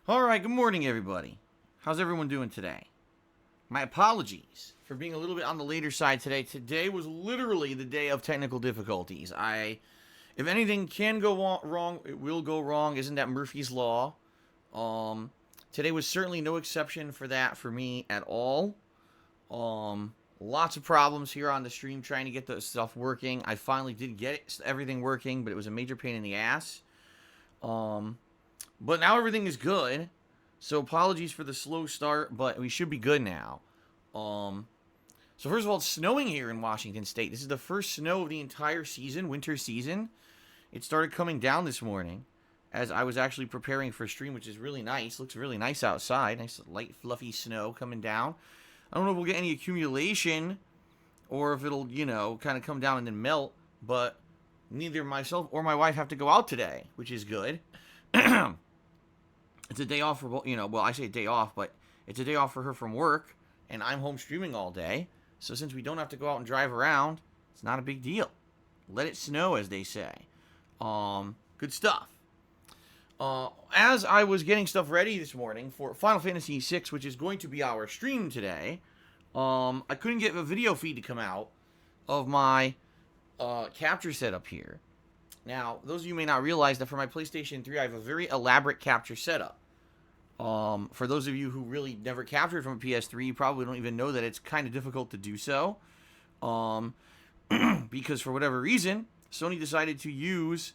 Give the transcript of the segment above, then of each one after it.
Alright, good morning everybody. How's everyone doing today? My apologies for being a little bit on the later side today. Today was literally the day of technical difficulties. If anything can go wrong, it will go wrong. Isn't that Murphy's Law? Today was certainly no exception for that for me at all. Lots of problems here on the stream trying to get the stuff working. I finally did get everything working, but it was a major pain in the ass. But now everything is good. So apologies for the slow start, but we should be good now. So first of all, it's snowing here in Washington State. This is the first snow of the entire season, winter season. It started coming down this morning as I was actually preparing for a stream, which is really nice. Looks really nice outside. Nice light, fluffy snow coming down. I don't know if we'll get any accumulation or if it'll, kind of come down and then melt, but neither myself or my wife have to go out today, which is good. It's a day off for, well, I say day off, but it's a day off for her from work, and I'm home streaming all day. So since we don't have to go out and drive around, it's not a big deal. Let it snow, as they say. Good stuff. As I was getting stuff ready this morning for Final Fantasy VI, which is going to be our stream today, I couldn't get a video feed to come out of my capture setup here. Now, those of you may not realize that for my PlayStation 3, I have a very elaborate capture setup. For those of you who really never captured from a PS3, you probably don't even know that it's kind of difficult to do so. Because for whatever reason, Sony decided to use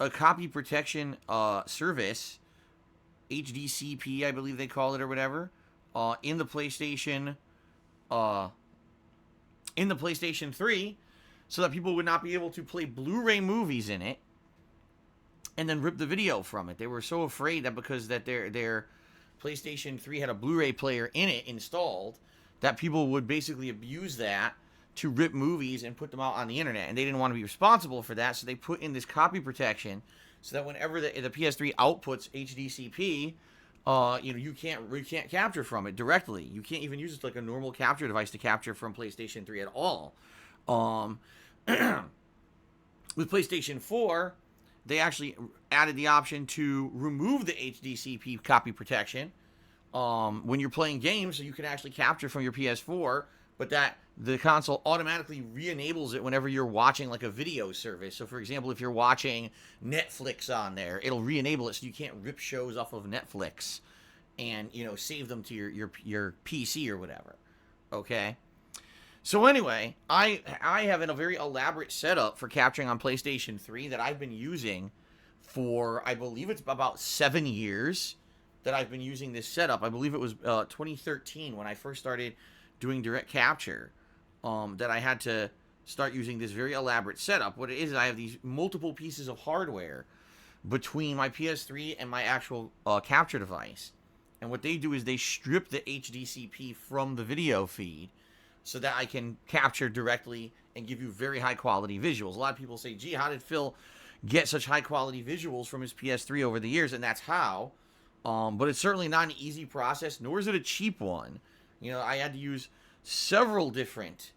a copy protection service, HDCP, I believe they call it or whatever, in the PlayStation 3, so that people would not be able to play Blu-ray movies in it and then rip the video from it. They were so afraid that because that their PlayStation 3 had a Blu-ray player in it installed, that people would basically abuse that to rip movies and put them out on the internet. And they didn't want to be responsible for that, so they put in this copy protection so that whenever the PS3 outputs HDCP, you can't capture from it directly. You can't even use it like a normal capture device to capture from PlayStation 3 at all. With PlayStation 4, they actually added the option to remove the HDCP copy protection when you're playing games, so you can actually capture from your PS4, but that the console automatically re-enables it whenever you're watching like a video service. So for example, if you're watching Netflix on there, it'll re-enable it so you can't rip shows off of Netflix and save them to your PC or whatever. Okay? So anyway, I have a very elaborate setup for capturing on PlayStation 3 that I've been using for, I believe it's about 7 years that I've been using this setup. I believe it was 2013 when I first started doing direct capture that I had to start using this very elaborate setup. What it is I have these multiple pieces of hardware between my PS3 and my actual capture device. And what they do is they strip the HDCP from the video feed so that I can capture directly and give you very high quality visuals. A lot of people say, gee, how did Phil get such high quality visuals from his PS3 over the years? And that's how. But it's certainly not an easy process, nor is it a cheap one. I had to use several different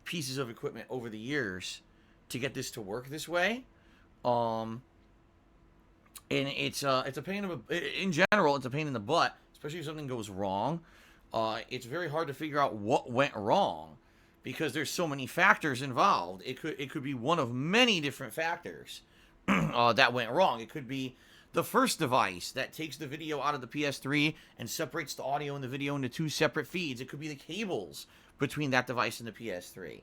pieces of equipment over the years to get this to work this way. And it's a pain in general, it's a pain in the butt, especially if something goes wrong. It's very hard to figure out what went wrong because there's so many factors involved. It could be one of many different factors that went wrong. It could be the first device that takes the video out of the PS3 and separates the audio and the video into two separate feeds. It could be the cables between that device and the PS3.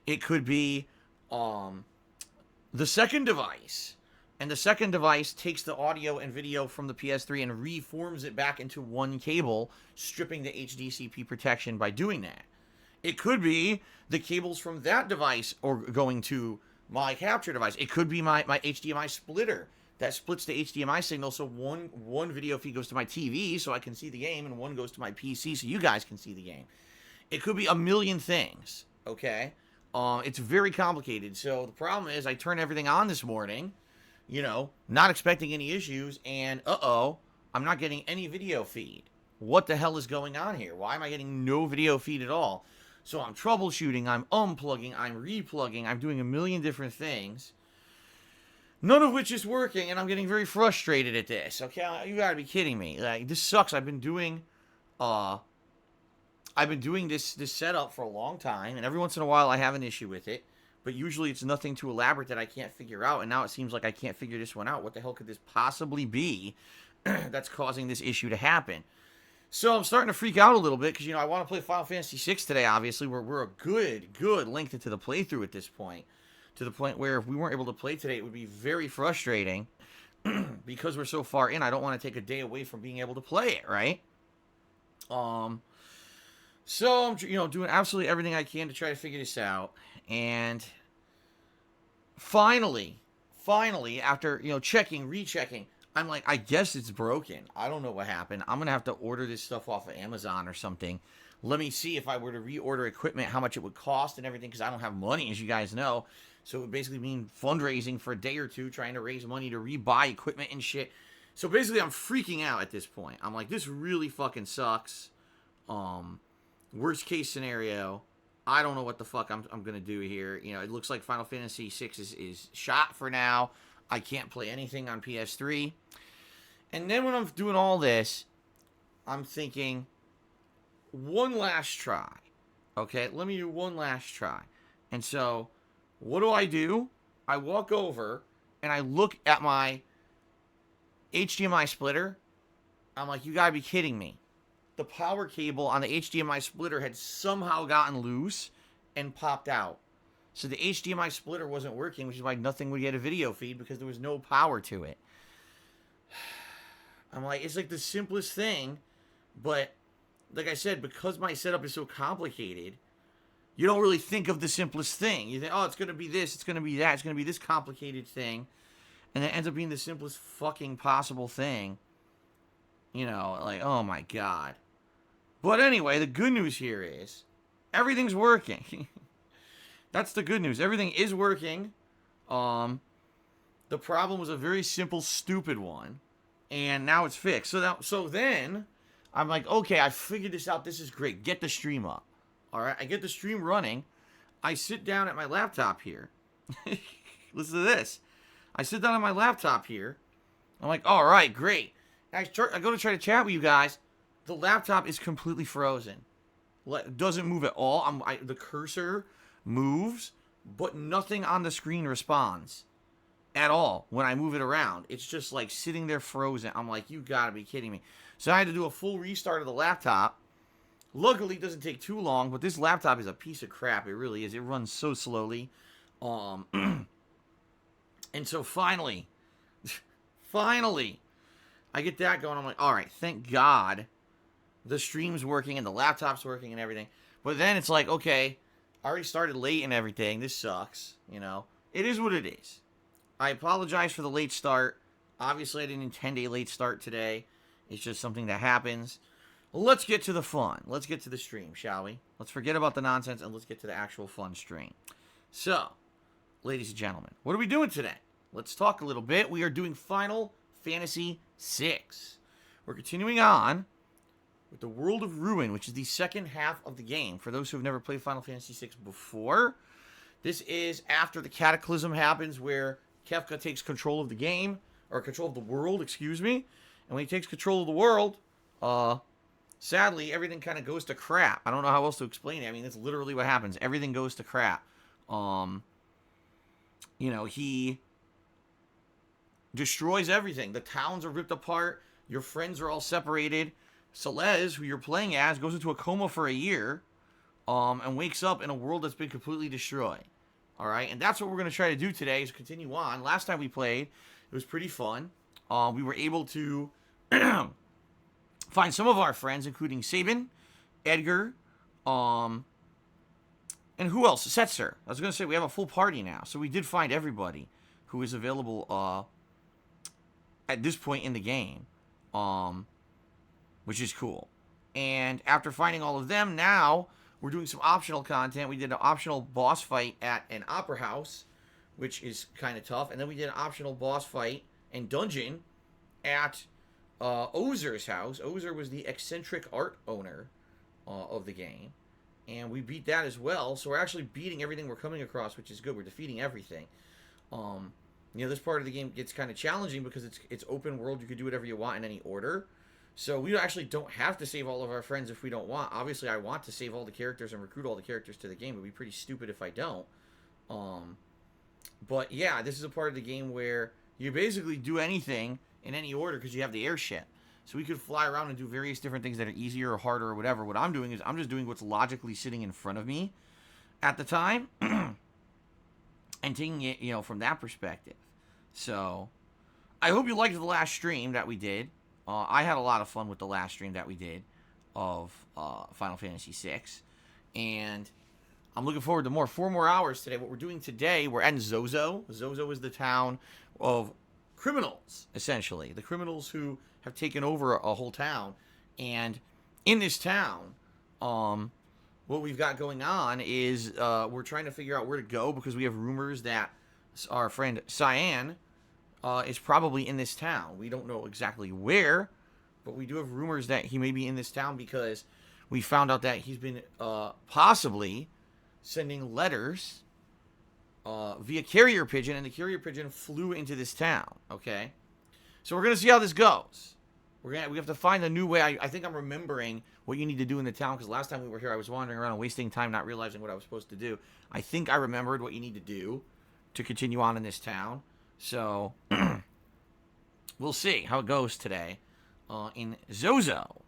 It could be the second device. And the second device takes the audio and video from the PS3 and reforms it back into one cable, stripping the HDCP protection by doing that. It could be the cables from that device or going to my capture device. It could be my HDMI splitter that splits the HDMI signal, so one video feed goes to my TV so I can see the game, and one goes to my PC so you guys can see the game. It could be a million things, okay? It's very complicated. So the problem is I turned everything on this morning, not expecting any issues, and I'm not getting any video feed. What the hell is going on here? Why am I getting no video feed at all? So I'm troubleshooting, I'm unplugging, I'm replugging, I'm doing a million different things. None of which is working, and I'm getting very frustrated at this. Okay, you gotta be kidding me. Like, this sucks. I've been doing this setup for a long time, and every once in a while I have an issue with it. But usually it's nothing too elaborate that I can't figure out, and now it seems like I can't figure this one out. What the hell could this possibly be that's causing this issue to happen? So I'm starting to freak out a little bit because, I want to play Final Fantasy VI today, obviously. We're a good length into the playthrough at this point. To the point where if we weren't able to play today, it would be very frustrating because we're so far in. I don't want to take a day away from being able to play it, right? So I'm, doing absolutely everything I can to try to figure this out. And finally, after, checking, rechecking, I'm like, I guess it's broken. I don't know what happened. I'm going to have to order this stuff off of Amazon or something. Let me see if I were to reorder equipment, how much it would cost and everything, because I don't have money, as you guys know. So it would basically mean fundraising for a day or two, trying to raise money to rebuy equipment and shit. So basically, I'm freaking out at this point. I'm like, this really fucking sucks. Worst case scenario, I don't know what the fuck I'm going to do here. It looks like Final Fantasy VI is shot for now. I can't play anything on PS3. And then when I'm doing all this, I'm thinking, one last try. Okay, let me do one last try. And so, what do? I walk over and I look at my HDMI splitter. I'm like, you gotta be kidding me. The power cable on the HDMI splitter had somehow gotten loose and popped out. So the HDMI splitter wasn't working, which is why nothing would get a video feed because there was no power to it. I'm like, it's like the simplest thing, but like I said, because my setup is so complicated, you don't really think of the simplest thing. You think, oh, it's going to be this, it's going to be that, it's going to be this complicated thing, and it ends up being the simplest fucking possible thing. Like, oh my god. But anyway, the good news here is, everything's working. That's the good news. Everything is working. The problem was a very simple, stupid one. And now it's fixed. So then, I'm like, okay, I figured this out. This is great. Get the stream up. All right, I get the stream running. I sit down at my laptop here. Listen to this. I sit down on my laptop here. I'm like, all right, great. I go to try to chat with you guys. The laptop is completely frozen. It doesn't move at all. The cursor moves, but nothing on the screen responds at all when I move it around. It's just like sitting there frozen. I'm like, you gotta be kidding me. So I had to do a full restart of the laptop. Luckily, it doesn't take too long, but this laptop is a piece of crap. It really is. It runs so slowly. And so finally, I get that going. I'm like, all right, thank God the stream's working and the laptop's working and everything. But then it's like, okay, I already started late and everything. This sucks, It is what it is. I apologize for the late start. Obviously, I didn't intend a late start today. It's just something that happens. Let's get to the fun. Let's get to the stream, shall we? Let's forget about the nonsense and let's get to the actual fun stream. So, ladies and gentlemen, what are we doing today? Let's talk a little bit. We are doing Final Fantasy VI. We're continuing on with the World of Ruin, which is the second half of the game. For those who have never played Final Fantasy VI before, this is after the cataclysm happens where Kefka takes control of the game, or control of the world, excuse me. And when he takes control of the world, sadly, everything kind of goes to crap. I don't know how else to explain it. I mean, that's literally what happens. Everything goes to crap. He destroys everything. The towns are ripped apart. Your friends are all separated. Celeste, who you're playing as, goes into a coma for a year, and wakes up in a world that's been completely destroyed. All right, and that's what we're going to try to do today, is continue on. Last time we played, it was pretty fun. We were able to find some of our friends, including Sabin, Edgar, and who else? Setzer. I was going to say, we have a full party now. So we did find everybody who is available at this point in the game, which is cool. And after finding all of them, now we're doing some optional content. We did an optional boss fight at an opera house, which is kind of tough. And then we did an optional boss fight and dungeon at Ozer's house. Ozer was the eccentric art owner of the game. And we beat that as well. So we're actually beating everything we're coming across, which is good. We're defeating everything. You know, this part of the game gets kind of challenging because it's open world. You could do whatever you want in any order. So we actually don't have to save all of our friends if we don't want. Obviously, I want to save all the characters and recruit all the characters to the game. It would be pretty stupid if I don't. But yeah, this is a part of the game where you basically do anything in any order because you have the airship. So we could fly around and do various different things that are easier or harder or whatever. What I'm doing is I'm just doing what's logically sitting in front of me at the time and taking it, you know, from that perspective. So I hope you liked the last stream that we did. I had a lot of fun with the last stream that we did of Final Fantasy VI. And I'm looking forward to more. 4 more hours today. What we're doing today, we're at Zozo. Zozo is the town of criminals, essentially. The criminals who have taken over a whole town. And in this town, what we've got going on is we're trying to figure out where to go because we have rumors that our friend Cyan is probably in this town. We don't know exactly where, but we do have rumors that he may be in this town because we found out that he's been possibly sending letters via carrier pigeon, and the carrier pigeon flew into this town. Okay, so we're gonna see how this goes. We have to find a new way. I think I'm remembering what you need to do in the town because last time we were here, I was wandering around and wasting time, not realizing what I was supposed to do. I think I remembered what you need to do to continue on in this town. So we'll see how it goes today in Zozo,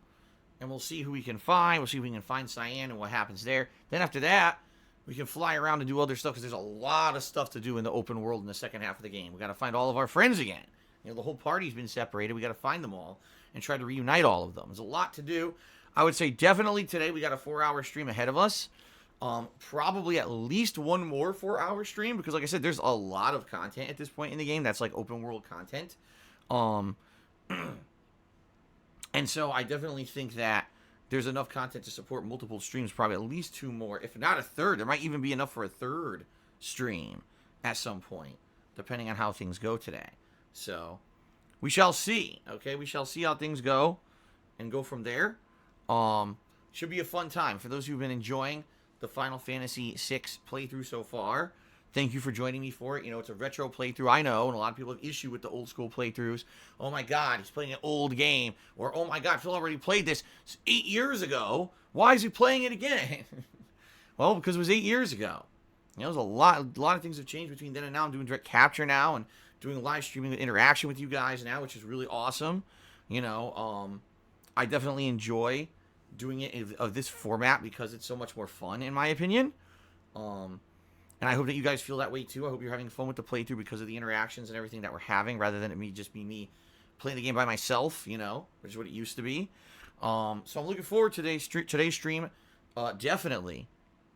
and we'll see who we can find. We'll see if we can find Cyan and what happens there. Then after that, we can fly around and do other stuff because there's a lot of stuff to do in the open world in the second half of the game. We got to find all of our friends again. You know, the whole party's been separated. We got to find them all and try to reunite all of them. There's a lot to do. I would say definitely today we got a 4-hour stream ahead of us. Probably at least one more 4-hour stream because, like I said, there's a lot of content at this point in the game that's like open world content. And so I definitely think that there's enough content to support multiple streams, probably at least 2 more, if not a third. There might even be enough for a 3rd stream at some point, depending on how things go today. So we shall see. Okay, we shall see how things go and go from there. Should be a fun time for those who've been enjoying the Final Fantasy VI playthrough so far. Thank you for joining me for it. You know, it's a retro playthrough, I know, and a lot of people have issue with the old school playthroughs. Oh my god, he's playing an old game. Or, oh my god, Phil already played this 8 years ago. Why is he playing it again? Well, because it was 8 years ago. You know, there's a lot of things have changed between then and now. I'm doing direct capture now and doing live streaming interaction with you guys now, which is really awesome. You know, I definitely enjoy doing it of this format because it's so much more fun, in my opinion. And I hope that you guys feel that way too. I hope you're having fun with the playthrough because of the interactions and everything that we're having, rather than it be me playing the game by myself, you know, which is what it used to be. So I'm looking forward to today's stream. Definitely,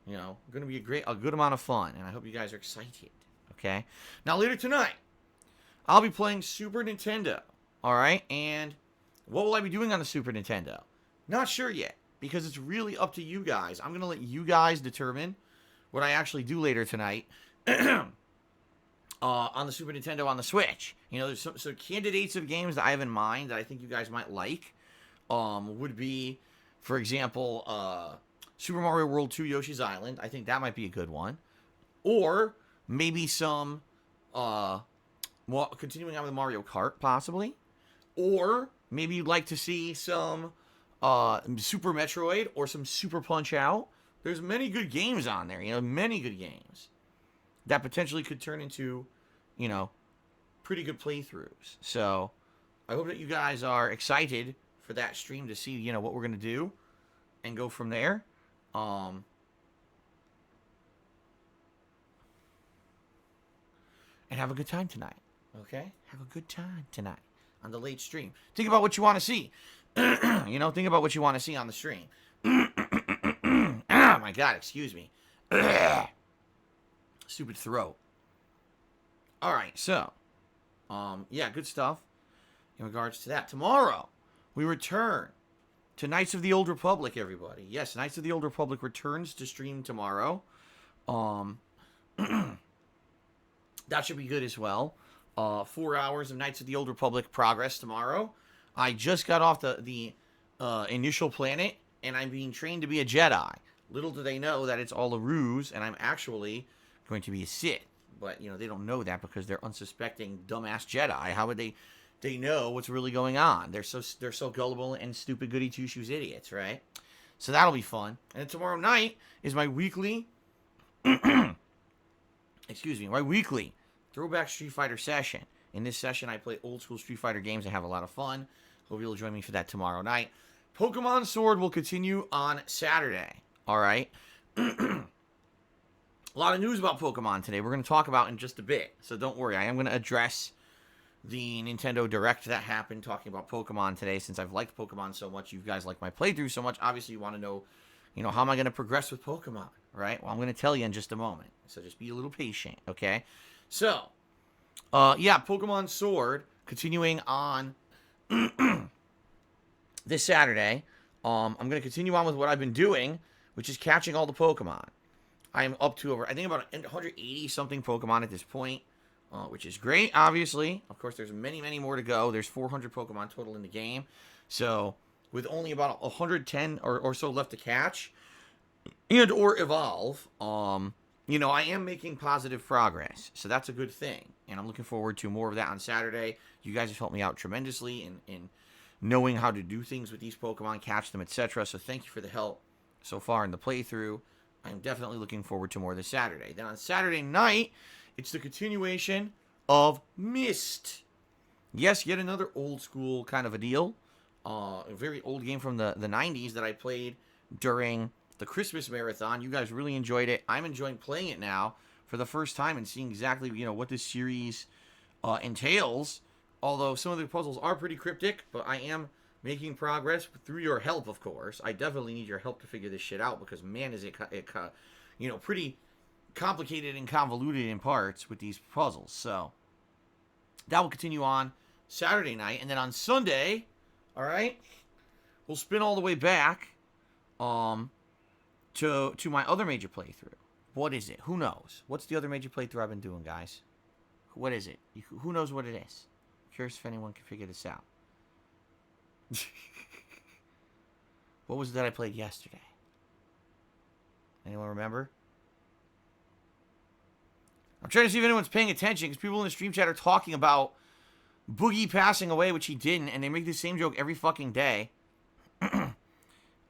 you know, going to be a good amount of fun, and I hope you guys are excited. Okay. Now later tonight, I'll be playing Super Nintendo. All right, and what will I be doing on the Super Nintendo? Not sure yet, because it's really up to you guys. I'm going to let you guys determine what I actually do later tonight on the Super Nintendo on the Switch. You know, there's some candidates of games that I have in mind that I think you guys might like. Would be, for example, Super Mario World 2 Yoshi's Island. I think that might be a good one. Or maybe some, continuing on with Mario Kart, possibly. Or maybe you'd like to see some Super Metroid or some Super Punch-Out. There's many good games on there, you know, many good games that potentially could turn into, you know, pretty good playthroughs. So I hope that you guys are excited for that stream to see, you know, what we're going to do and go from there. And have a good time tonight, okay? Have a good time tonight on the late stream. Think about what you want to see. You know, think about what you want to see on the stream. Oh my god, excuse me. Stupid throat. Alright, so yeah, good stuff in regards to that. Tomorrow, we return to Knights of the Old Republic, everybody. Yes, Knights of the Old Republic returns to stream tomorrow. That should be good as well. 4 hours of Knights of the Old Republic progress tomorrow. I just got off the initial planet, and I'm being trained to be a Jedi. Little do they know that it's all a ruse, and I'm actually going to be a Sith. But, you know, they don't know that because they're unsuspecting dumbass Jedi. How would they know what's really going on? They're so gullible and stupid goody two-shoes idiots, right? So that'll be fun. And then tomorrow night is my weekly, my weekly throwback Street Fighter session. In this session, I play old school Street Fighter games and have a lot of fun. Hope you'll join me for that tomorrow night. Pokemon Sword will continue on Saturday. All right. A lot of news about Pokemon today. We're going to talk about in just a bit. So don't worry. I am going to address the Nintendo Direct that happened talking about Pokemon today. Since I've liked Pokemon so much, you guys like my playthrough so much. Obviously, you want to know, how am I going to progress with Pokemon, right? Well, I'm going to tell you in just a moment. So just be a little patient, okay? So, Pokemon Sword continuing on this Saturday. I'm going to continue on with what I've been doing, which is catching all the Pokemon. I am up to I think about 180-something Pokemon at this point, which is great, obviously. Of course, there's many, many more to go. There's 400 Pokemon total in the game. So, with only about 110 or so left to catch and or evolve, I am making positive progress. So, that's a good thing. And I'm looking forward to more of that on Saturday. You guys have helped me out tremendously in knowing how to do things with these Pokemon, catch them, etc. So, thank you for the help so far in the playthrough. I'm definitely looking forward to more this Saturday. Then on Saturday night, it's the continuation of Myst. Yes, yet another old school kind of a deal. A very old game from the 90s that I played during the Christmas marathon. You guys really enjoyed it. I'm enjoying playing it now for the first time and seeing exactly, what this series entails. Although some of the puzzles are pretty cryptic, but I am making progress through your help, of course. I definitely need your help to figure this shit out because, man, is it pretty complicated and convoluted in parts with these puzzles. So that will continue on Saturday night, and then on Sunday, all right, we'll spin all the way back to my other major playthrough. What is it? Who knows? What's the other major playthrough I've been doing, guys? What is it? Who knows what it is? Curious if anyone can figure this out. What was it that I played yesterday? Anyone remember? I'm trying to see if anyone's paying attention because people in the stream chat are talking about Boogie passing away, which he didn't, and they make the same joke every fucking day. And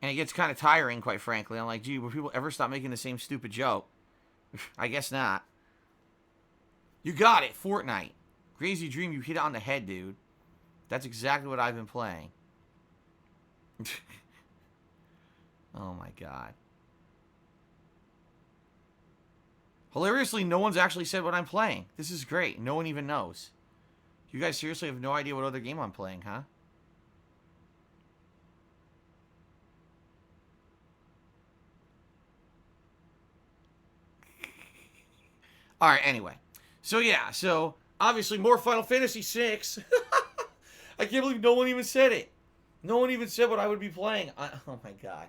it gets kind of tiring, quite frankly. I'm like, gee, will people ever stop making the same stupid joke? I guess not. You got it, Fortnite. Crazy Dream, you hit it on the head, dude. That's exactly what I've been playing. Oh my god. Hilariously, no one's actually said what I'm playing. This is great. No one even knows. You guys seriously have no idea what other game I'm playing, huh? Alright, anyway. So obviously more Final Fantasy VI. I can't believe no one even said it. No one even said what I would be playing. Oh my god.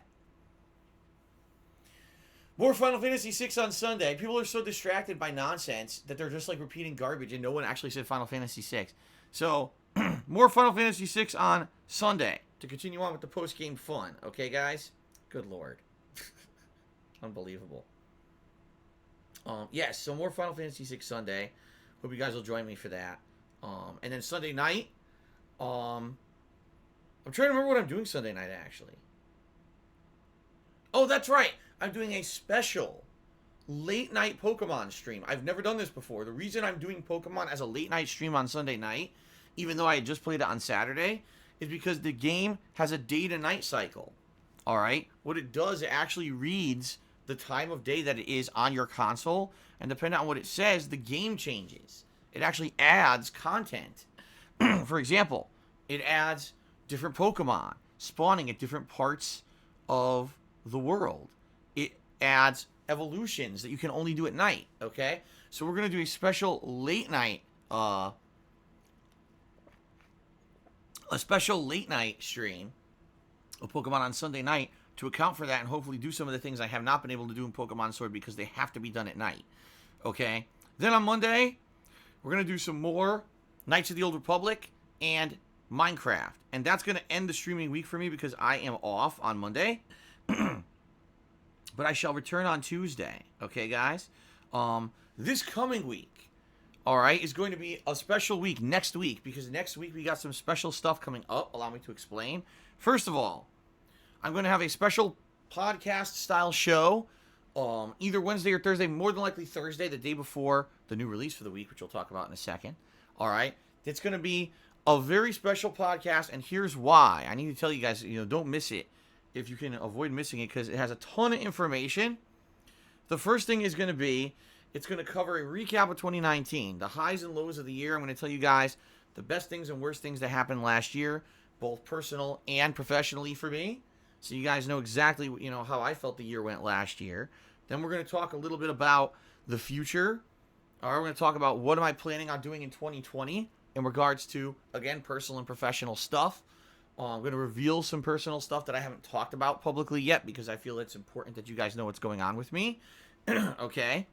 More Final Fantasy VI on Sunday. People are so distracted by nonsense that they're just like repeating garbage and no one actually said Final Fantasy VI. So, more Final Fantasy VI on Sunday to continue on with the post-game fun. Okay, guys? Good lord. Unbelievable. Yes, so more Final Fantasy VI Sunday. Hope you guys will join me for that. And then Sunday night, I'm trying to remember what I'm doing Sunday night, actually. Oh, that's right. I'm doing a special late-night Pokemon stream. I've never done this before. The reason I'm doing Pokemon as a late-night stream on Sunday night, even though I had just played it on Saturday, is because the game has a day-to-night cycle. All right? What it does, it actually reads the time of day that it is on your console, and depending on what it says, the game changes. It actually adds content. For example, it adds different Pokemon spawning at different parts of the world. It adds evolutions that you can only do at night, okay? So we're going to do a special late night stream of Pokemon on Sunday night to account for that and hopefully do some of the things I have not been able to do in Pokemon Sword because they have to be done at night, okay? Then on Monday, we're going to do some more Knights of the Old Republic and Minecraft. And that's going to end the streaming week for me because I am off on Monday. But I shall return on Tuesday. Okay, guys? This coming week, all right, is going to be a special week next week, because next week we got some special stuff coming up. Allow me to explain. First of all, I'm going to have a special podcast style show, either Wednesday or Thursday, more than likely Thursday, the day before the new release for the week, which we'll talk about in a second. All right, it's going to be a very special podcast, and here's why. I need to tell you guys, don't miss it if you can avoid missing it, because it has a ton of information. The first thing is going to be, it's going to cover a recap of 2019, the highs and lows of the year. I'm going to tell you guys the best things and worst things that happened last year, both personal and professionally for me. So you guys know exactly, how I felt the year went last year. Then we're going to talk a little bit about the future. All right, we're going to talk about what am I planning on doing in 2020 in regards to, again, personal and professional stuff. I'm going to reveal some personal stuff that I haven't talked about publicly yet, because I feel it's important that you guys know what's going on with me. Okay?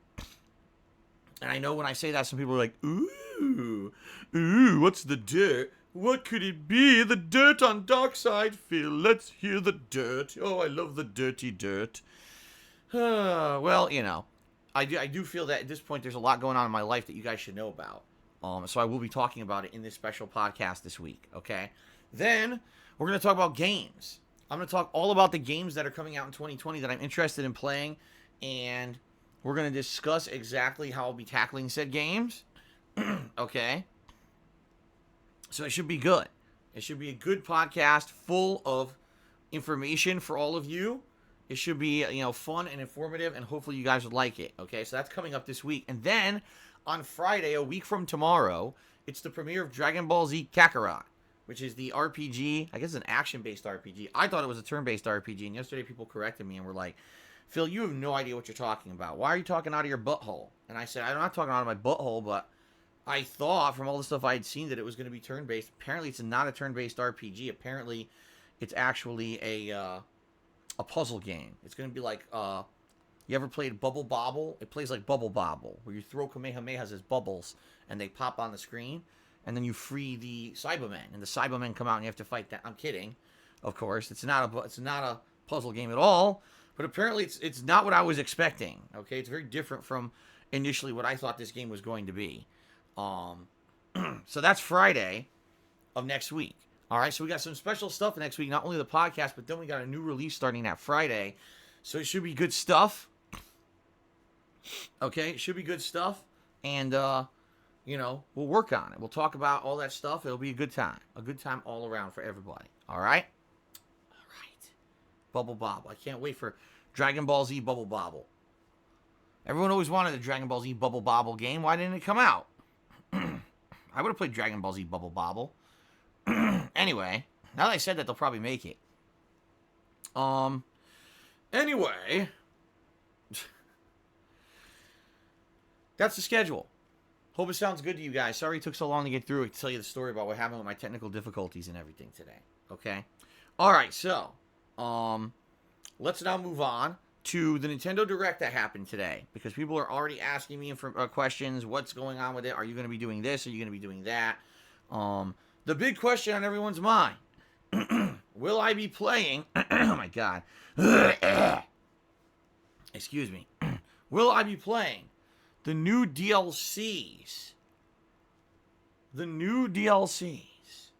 And I know when I say that, some people are like, ooh, what's the dirt? What could it be? The dirt on Darkside, Phil. Let's hear the dirt. Oh, I love the dirty dirt. Well, I do feel that at this point there's a lot going on in my life that you guys should know about. So I will be talking about it in this special podcast this week, okay? Then we're going to talk about games. I'm going to talk all about the games that are coming out in 2020 that I'm interested in playing, and we're going to discuss exactly how I'll be tackling said games. Okay? So it should be good. It should be a good podcast full of information for all of you. It should be, fun and informative, and hopefully you guys would like it. Okay? So that's coming up this week. And then on Friday, a week from tomorrow, it's the premiere of Dragon Ball Z Kakarot, which is the RPG. I guess it's an action-based RPG. I thought it was a turn-based RPG, and yesterday people corrected me and were like, Phil, you have no idea what you're talking about. Why are you talking out of your butthole? And I said, I'm not talking out of my butthole, but I thought from all the stuff I had seen that it was going to be turn-based. Apparently, it's not a turn-based RPG. Apparently, it's actually a puzzle game. It's going to be like, you ever played Bubble Bobble? It plays like Bubble Bobble, where you throw Kamehamehas as bubbles, and they pop on the screen, and then you free the Cybermen, and the Cybermen come out, and you have to fight that. I'm kidding, of course. It's not a puzzle game at all. But apparently it's not what I was expecting, okay? It's very different from initially what I thought this game was going to be. So that's Friday of next week. All right, so we got some special stuff next week, not only the podcast, but then we got a new release starting that Friday. So it should be good stuff. Okay, it should be good stuff. And, we'll work on it. We'll talk about all that stuff. It'll be a good time all around for everybody. All right? Bubble Bobble. I can't wait for Dragon Ball Z Bubble Bobble. Everyone always wanted a Dragon Ball Z Bubble Bobble game. Why didn't it come out? I would have played Dragon Ball Z Bubble Bobble. Anyway, now that I said that, they'll probably make it. Anyway, that's the schedule. Hope it sounds good to you guys. Sorry it took so long to get through it to tell you the story about what happened with my technical difficulties and everything today. Okay? All right, so let's now move on to the Nintendo Direct that happened today, because people are already asking me for questions. What's going on with it? Are you going to be doing this? Are you going to be doing that? The big question on everyone's mind: will I be playing? Oh my God! Excuse me. Will I be playing the new DLCs? The new DLCs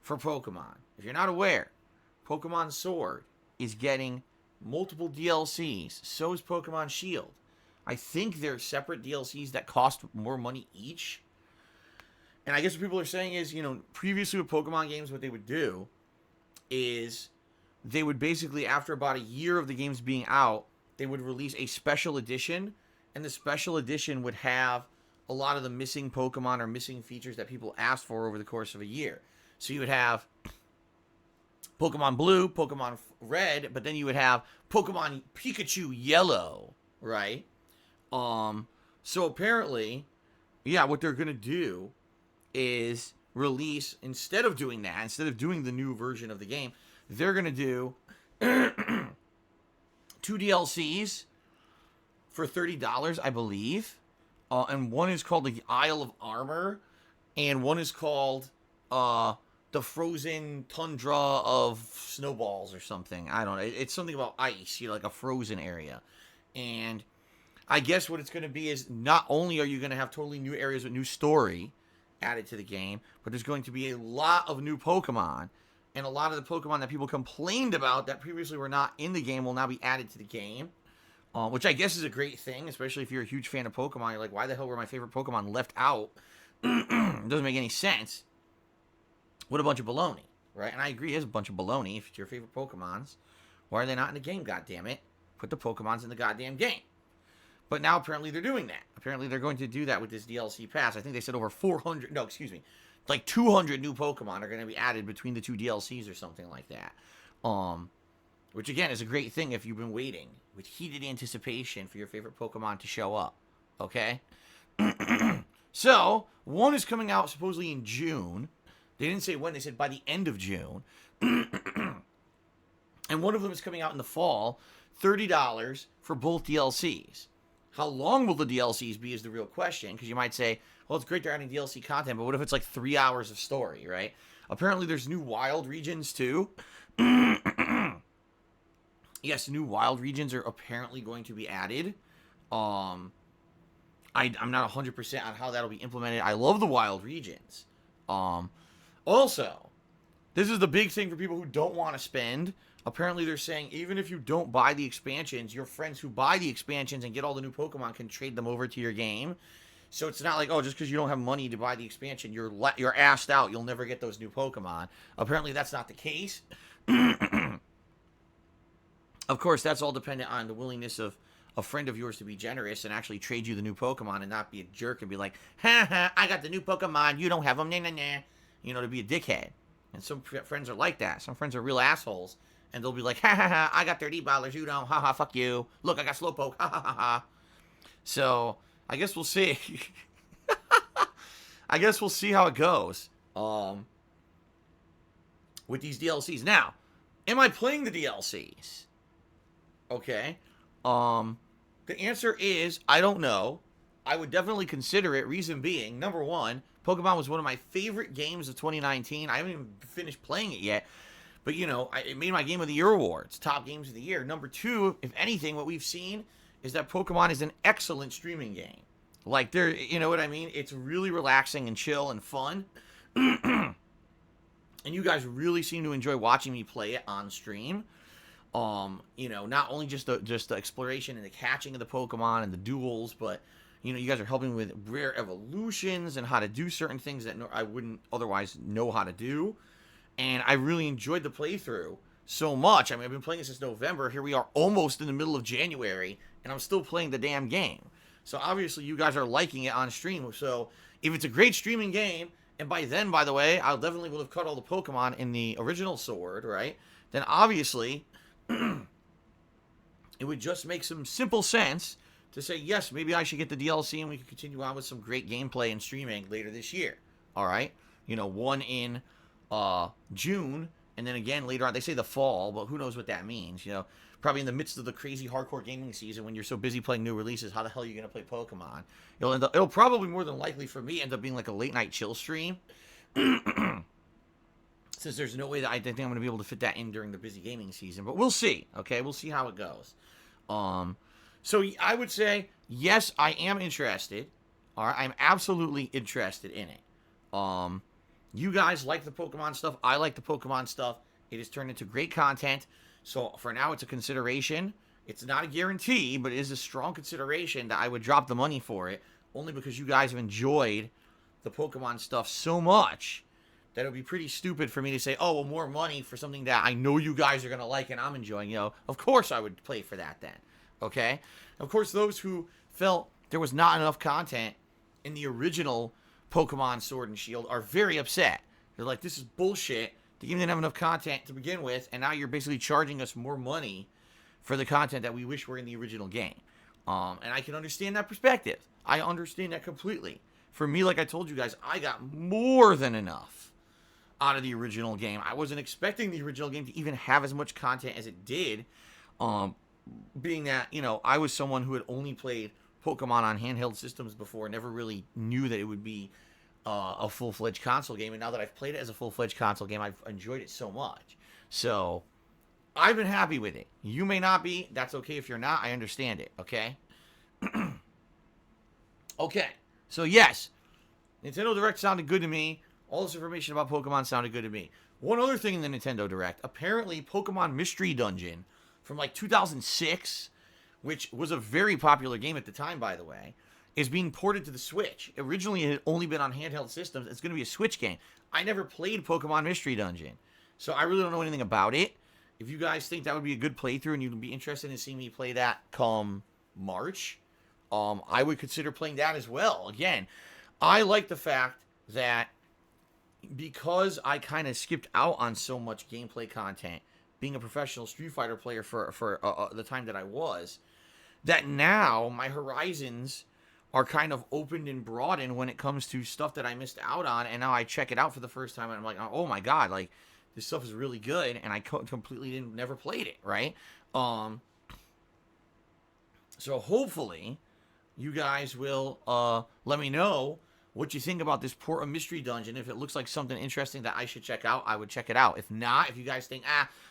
for Pokemon. If you're not aware, Pokemon Sword is getting multiple DLCs. So is Pokemon Shield. I think they're separate DLCs that cost more money each. And I guess what people are saying is, previously with Pokemon games, what they would do is they would basically, after about a year of the games being out, they would release a special edition. And the special edition would have a lot of the missing Pokemon or missing features that people asked for over the course of a year. So you would have Pokemon Blue, Pokemon Red, but then you would have Pokemon Pikachu Yellow, right? So apparently, what they're going to do is release, instead of doing the new version of the game, they're going to do 2 DLCs for $30, I believe. And one is called the Isle of Armor, and one is called the Frozen Tundra of Snowballs or something. I don't know. It's something about ice, like a frozen area. And I guess what it's going to be is not only are you going to have totally new areas with new story added to the game, but there's going to be a lot of new Pokemon. And a lot of the Pokemon that people complained about that previously were not in the game will now be added to the game. Which I guess is a great thing, especially if you're a huge fan of Pokemon. You're like, why the hell were my favorite Pokemon left out? It doesn't make any sense. What a bunch of baloney, right? And I agree, it is a bunch of baloney. If it's your favorite Pokemons, why are they not in the game, goddammit? Put the Pokemons in the goddamn game. But now apparently they're doing that. Apparently they're going to do that with this DLC pass. I think they said over 400, no, excuse me, like 200 new Pokemon are going to be added between the two DLCs or something like that. Which again is a great thing if you've been waiting with heated anticipation for your favorite Pokemon to show up. Okay? So, one is coming out supposedly in June. They didn't say when, they said by the end of June. And one of them is coming out in the fall, $30 for both DLCs. How long will the DLCs be is the real question, because you might say, well, it's great they're adding DLC content, but what if it's like 3 hours of story, right? Apparently there's new wild regions too. Yes, new wild regions are apparently going to be added. I'm not 100% on how that'll be implemented. I love the wild regions. Also, this is the big thing for people who don't want to spend. Apparently, they're saying even if you don't buy the expansions, your friends who buy the expansions and get all the new Pokemon can trade them over to your game. So it's not like, oh, just because you don't have money to buy the expansion, you're assed out. You'll never get those new Pokemon. Apparently, that's not the case. Of course, that's all dependent on the willingness of a friend of yours to be generous and actually trade you the new Pokemon and not be a jerk and be like, ha ha, I got the new Pokemon, you don't have them, nah, nah, nah. You know, to be a dickhead. And some friends are like that. Some friends are real assholes. And they'll be like, ha ha ha, I got $30, you don't, ha ha, fuck you. Look, I got Slowpoke, ha ha ha ha. So, I guess we'll see. I guess we'll see how it goes. With these DLCs. Now, am I playing the DLCs? Okay. The answer is, I don't know. I would definitely consider it. Reason being, number one, Pokemon was one of my favorite games of 2019. I haven't even finished playing it yet. But, you know, it made my Game of the Year awards. Top games of the year. Number two, if anything, what we've seen is that Pokemon is an excellent streaming game. Like, you know what I mean? It's really relaxing and chill and fun. And you guys really seem to enjoy watching me play it on stream. You know, not only just the exploration and the catching of the Pokemon and the duels, but, you know, you guys are helping with rare evolutions and how to do certain things that I wouldn't otherwise know how to do. And I really enjoyed the playthrough so much. I mean, I've been playing it since November. Here we are almost in the middle of January, and I'm still playing the damn game. So obviously you guys are liking it on stream. So if it's a great streaming game, and by then, by the way, I definitely will have caught all the Pokemon in the original Sword, right? Then obviously it would just make some simple sense to say, yes, maybe I should get the DLC and we can continue on with some great gameplay and streaming later this year. All right? You know, one in June, and then again later on. They say the fall, but who knows what that means? You know, probably in the midst of the crazy hardcore gaming season when you're so busy playing new releases, how the hell are you going to play Pokemon? It'll probably more than likely for me end up being like a late night chill stream. Since there's no way that I think I'm going to be able to fit that in during the busy gaming season. But we'll see, okay? We'll see how it goes. So I would say, yes, I am interested. All right, I'm absolutely interested in it. You guys like the Pokemon stuff. I like the Pokemon stuff. It has turned into great content. So for now, it's a consideration. It's not a guarantee, but it is a strong consideration that I would drop the money for it. Only because you guys have enjoyed the Pokemon stuff so much that it would be pretty stupid for me to say, oh, well, more money for something that I know you guys are going to like and I'm enjoying. You know, of course I would play for that then. Okay? Of course, those who felt there was not enough content in the original Pokemon Sword and Shield are very upset. They're like, this is bullshit. The game didn't have enough content to begin with, and now you're basically charging us more money for the content that we wish were in the original game. And I can understand that perspective. I understand that completely. For me, like I told you guys, I got more than enough out of the original game. I wasn't expecting the original game to even have as much content as it did. Being that, you know, I was someone who had only played Pokemon on handheld systems before, never really knew that it would be a full-fledged console game. And now that I've played it as a full-fledged console game, I've enjoyed it so much. So I've been happy with it. You may not be. That's okay if you're not. I understand it, okay? Okay, so yes, Nintendo Direct sounded good to me. All this information about Pokemon sounded good to me. One other thing in the Nintendo Direct, apparently Pokemon Mystery Dungeon from like 2006, which was a very popular game at the time, by the way, is being ported to the Switch. Originally, it had only been on handheld systems. It's going to be a Switch game. I never played Pokemon Mystery Dungeon, so I really don't know anything about it. If you guys think that would be a good playthrough and you'd be interested in seeing me play that come March, I would consider playing that as well. Again, I like the fact that because I kind of skipped out on so much gameplay content, being a professional Street Fighter player for the time that I was, that now my horizons are kind of opened and broadened when it comes to stuff that I missed out on, and now I check it out for the first time, and I'm like, oh my god, like, this stuff is really good, and I completely never played it, right? So hopefully, you guys will let me know what you think about this port of Mystery Dungeon. If it looks like something interesting that I should check out, I would check it out. If not, if you guys think,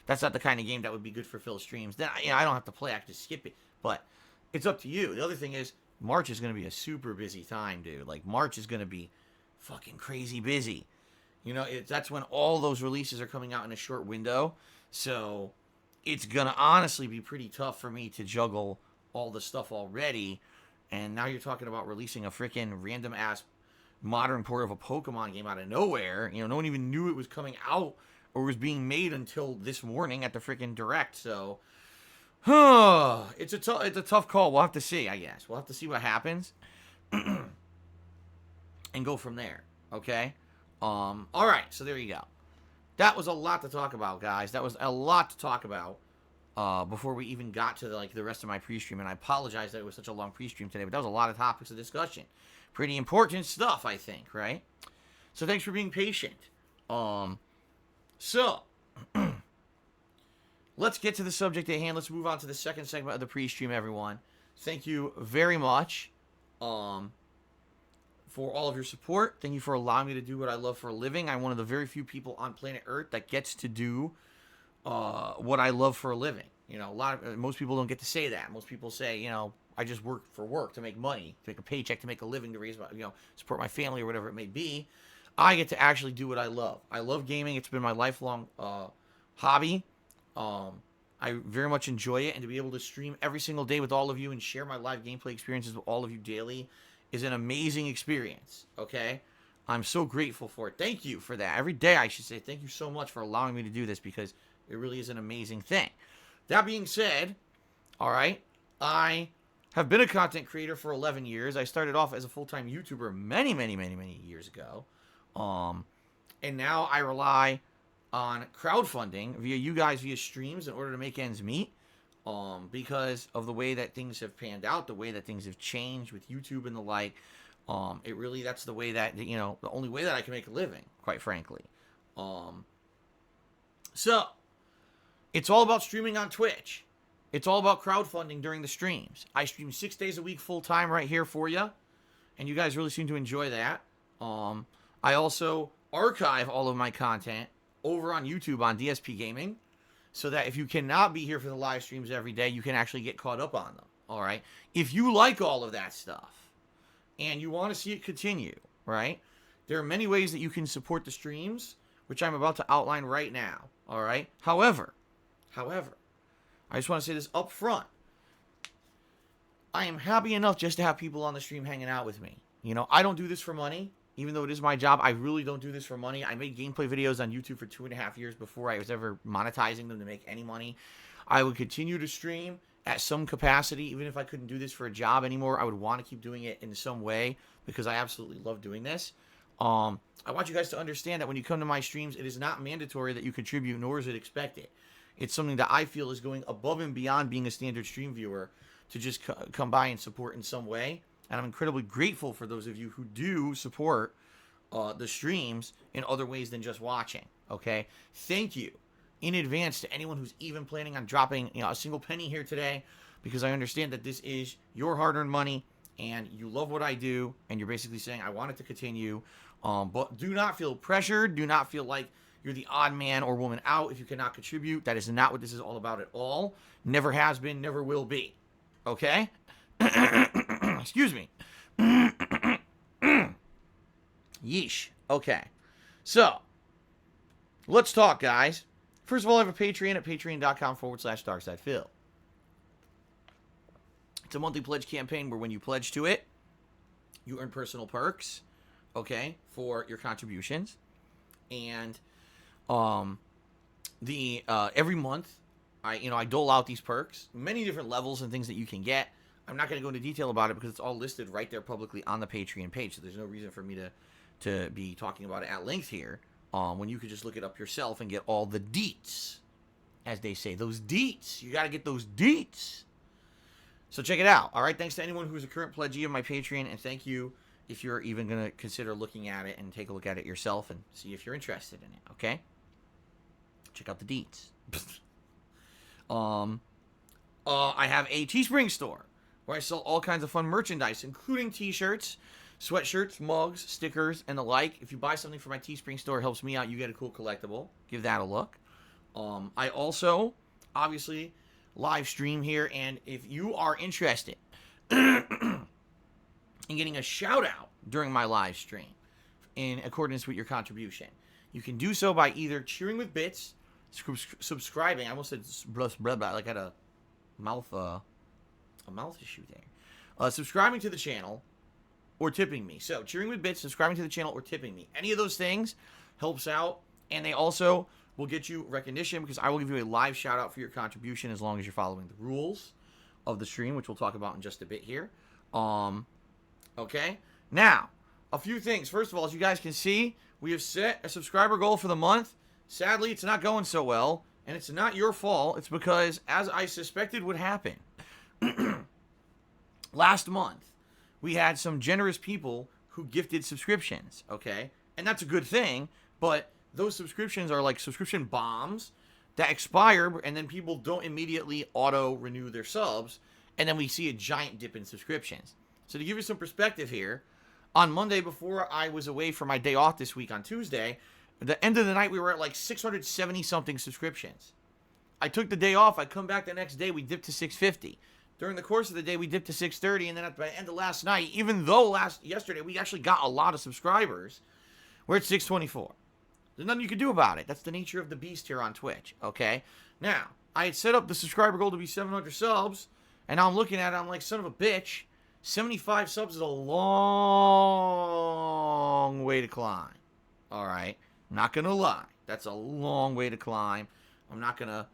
that's not the kind of game that would be good for Phil streams, then I don't have to play. I can just skip it. But it's up to you. The other thing is, March is going to be a super busy time, dude. Like, March is going to be fucking crazy busy. You know, that's when all those releases are coming out in a short window. So it's going to honestly be pretty tough for me to juggle all the stuff already. And now you're talking about releasing a freaking random-ass modern port of a Pokemon game out of nowhere. You know, no one even knew it was coming out or was being made until this morning at the freaking Direct. So, it's a tough call. We'll have to see, I guess. We'll have to see what happens and go from there. Okay? All right. So there you go. That was a lot to talk about, guys. That was a lot to talk about before we even got to the rest of my pre-stream. And I apologize that it was such a long pre-stream today, but that was a lot of topics of discussion. Pretty important stuff, I think, right? So thanks for being patient. So let's get to the subject at hand. Let's move on to the second segment of the pre-stream, everyone. Thank you very much for all of your support. Thank you for allowing me to do what I love for a living. I'm one of the very few people on planet Earth that gets to do what I love for a living. You know, most people don't get to say that. Most people say, you know, I just work for work to make money, to make a paycheck, to make a living, to raise my, support my family or whatever it may be. I get to actually do what I love. I love gaming. It's been my lifelong hobby. I very much enjoy it, and to be able to stream every single day with all of you and share my live gameplay experiences with all of you daily is an amazing experience, okay? I'm so grateful for it. Thank you for that. Every day I should say thank you so much for allowing me to do this, because it really is an amazing thing. That being said, all right, I have been a content creator for 11 years. I started off as a full-time YouTuber many, many, many, many years ago. And now I rely on crowdfunding via you guys, via streams, in order to make ends meet. Because of the way that things have panned out, the way that things have changed with YouTube and the like. That's the way that, the only way that I can make a living, quite frankly. So, it's all about streaming on Twitch. It's all about crowdfunding during the streams. I stream 6 days a week full-time right here for you, and you guys really seem to enjoy that. I also archive all of my content over on YouTube on DSPGaming, so that if you cannot be here for the live streams every day, you can actually get caught up on them, all right? If you like all of that stuff and you want to see it continue, right, there are many ways that you can support the streams, which I'm about to outline right now, all right? However, I just want to say this up front. I am happy enough just to have people on the stream hanging out with me. I don't do this for money. Even though it is my job, I really don't do this for money. I made gameplay videos on YouTube for 2.5 years before I was ever monetizing them to make any money. I would continue to stream at some capacity. Even if I couldn't do this for a job anymore, I would want to keep doing it in some way, because I absolutely love doing this. I want you guys to understand that when you come to my streams, it is not mandatory that you contribute, nor is it expected. It's something that I feel is going above and beyond being a standard stream viewer to just come by and support in some way. And I'm incredibly grateful for those of you who do support the streams in other ways than just watching, okay? Thank you in advance to anyone who's even planning on dropping a single penny here today, because I understand that this is your hard-earned money, and you love what I do, and you're basically saying, I want it to continue. But do not feel pressured. Do not feel like you're the odd man or woman out if you cannot contribute. That is not what this is all about at all. Never has been, never will be. Okay? Excuse me. Yeesh. Okay. So, let's talk, guys. First of all, I have a Patreon at patreon.com/darksidephil. It's a monthly pledge campaign where when you pledge to it, you earn personal perks, okay, for your contributions. And every month, I dole out these perks, many different levels and things that you can get. I'm not going to go into detail about it because it's all listed right there publicly on the Patreon page, so there's no reason for me to be talking about it at length here, when you could just look it up yourself and get all the deets, as they say. Those deets. You got to get those deets. So check it out. All right, thanks to anyone who's a current pledgee of my Patreon, and thank you if you're even going to consider looking at it and take a look at it yourself and see if you're interested in it, okay? Check out the deets. I have a Teespring store where I sell all kinds of fun merchandise, including t-shirts, sweatshirts, mugs, stickers, and the like. If you buy something from my Teespring store, it helps me out. You get a cool collectible. Give that a look. I also, obviously, live stream here, and if you are interested in getting a shout out during my live stream in accordance with your contribution, you can do so by either cheering with bits, subscribing. I almost said blah, blah, blah, like I had a mouth issue there. Subscribing to the channel or tipping me. So cheering with bits, subscribing to the channel, or tipping me. Any of those things helps out, and they also will get you recognition because I will give you a live shout out for your contribution as long as you're following the rules of the stream, which we'll talk about in just a bit here. Okay. Now, a few things. First of all, as you guys can see, we have set a subscriber goal for the month. Sadly, it's not going so well, and it's not your fault. It's because, as I suspected would happen, last month, we had some generous people who gifted subscriptions, okay? And that's a good thing, but those subscriptions are like subscription bombs that expire, and then people don't immediately auto-renew their subs, and then we see a giant dip in subscriptions. So to give you some perspective here, on Monday, before I was away for my day off this week on Tuesday, at the end of the night, we were at like 670-something subscriptions. I took the day off. I come back the next day. We dipped to 650. During the course of the day, we dipped to 630. And then at the end of last night, even though yesterday we actually got a lot of subscribers, we're at 624. There's nothing you can do about it. That's the nature of the beast here on Twitch, okay? Now, I had set up the subscriber goal to be 700 subs, and now I'm looking at it, I'm like, son of a bitch, 75 subs is a long way to climb, all right? Not going to lie. That's a long way to climb. I'm not going to,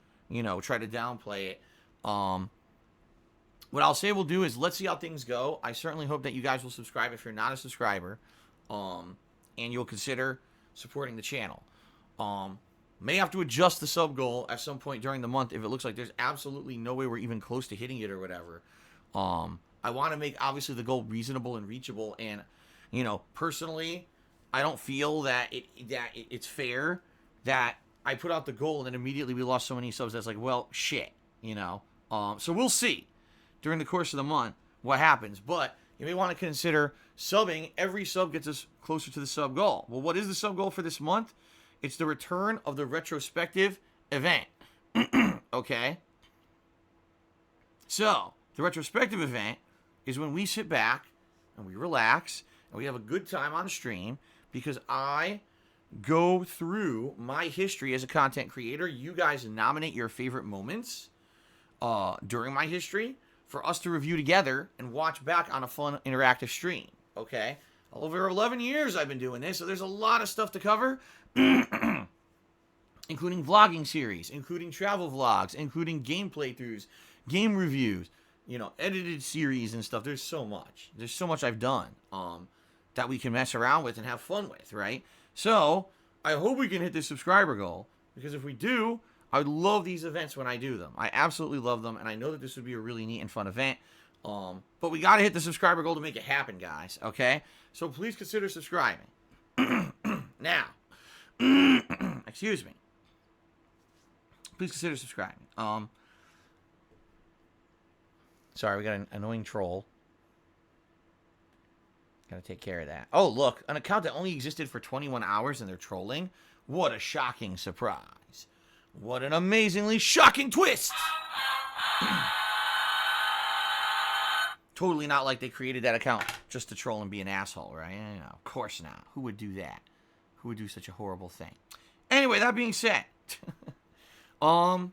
try to downplay it. What I'll say we'll do is let's see how things go. I certainly hope that you guys will subscribe if you're not a subscriber, and you'll consider supporting the channel. May have to adjust the sub goal at some point during the month if it looks like there's absolutely no way we're even close to hitting it or whatever. I want to make, obviously, the goal reasonable and reachable, and, personally, I don't feel that it's fair that I put out the goal and then immediately we lost so many subs. That's like, well, shit, So we'll see during the course of the month what happens. But you may want to consider subbing. Every sub gets us closer to the sub goal. Well, what is the sub goal for this month? It's the return of the Retrospective Event. Okay? So, the Retrospective Event is when we sit back and we relax and we have a good time on stream, because I go through my history as a content creator. You guys nominate your favorite moments during my history for us to review together and watch back on a fun interactive stream, okay? Over 11 years I've been doing this, so there's a lot of stuff to cover, including vlogging series, including travel vlogs, including game playthroughs, game reviews, edited series and stuff. There's so much. There's so much I've done that we can mess around with and have fun with, right? So, I hope we can hit this subscriber goal, because if we do, I love these events when I do them. I absolutely love them, and I know that this would be a really neat and fun event. But we got to hit the subscriber goal to make it happen, guys, okay? So please consider subscribing. Now, excuse me. Please consider subscribing. Sorry, we got an annoying troll. Gotta take care of that. Oh, look, an account that only existed for 21 hours and they're trolling. What a shocking surprise. What an amazingly shocking twist. Totally not like they created that account just to troll and be an asshole, right? No, of course not. Who would do that? Who would do such a horrible thing? Anyway, that being said, in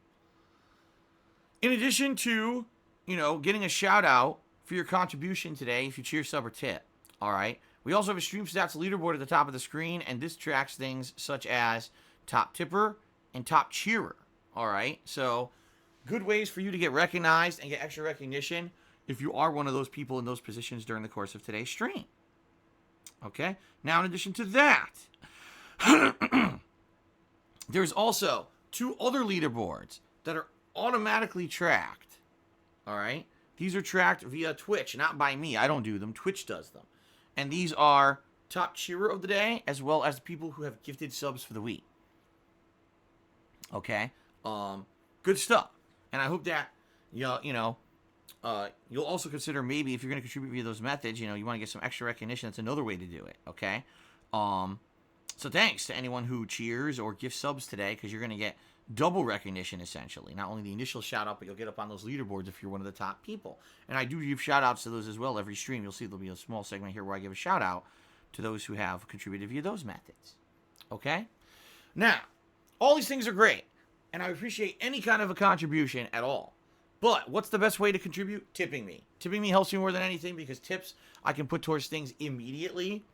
addition to, getting a shout out for your contribution today, if you cheer, sub, or tip, all right, we also have a stream stats leaderboard at the top of the screen, and this tracks things such as top tipper and top cheerer, all right? So, good ways for you to get recognized and get extra recognition if you are one of those people in those positions during the course of today's stream. Okay? Now, in addition to that, there's also 2 other leaderboards that are automatically tracked. All right? These are tracked via Twitch, not by me. I don't do them. Twitch does them. And these are top cheerer of the day, as well as the people who have gifted subs for the week. Okay? Good stuff. And I hope that, you'll also consider maybe if you're going to contribute via those methods, you want to get some extra recognition. That's another way to do it. Okay? So thanks to anyone who cheers or gives subs today, because you're going to get double recognition, essentially. Not only the initial shout-out, but you'll get up on those leaderboards if you're one of the top people. And I do give shout-outs to those as well every stream. You'll see there'll be a small segment here where I give a shout-out to those who have contributed via those methods. Okay? Now, all these things are great, and I appreciate any kind of a contribution at all. But what's the best way to contribute? Tipping me. Tipping me helps me more than anything, because tips I can put towards things immediately.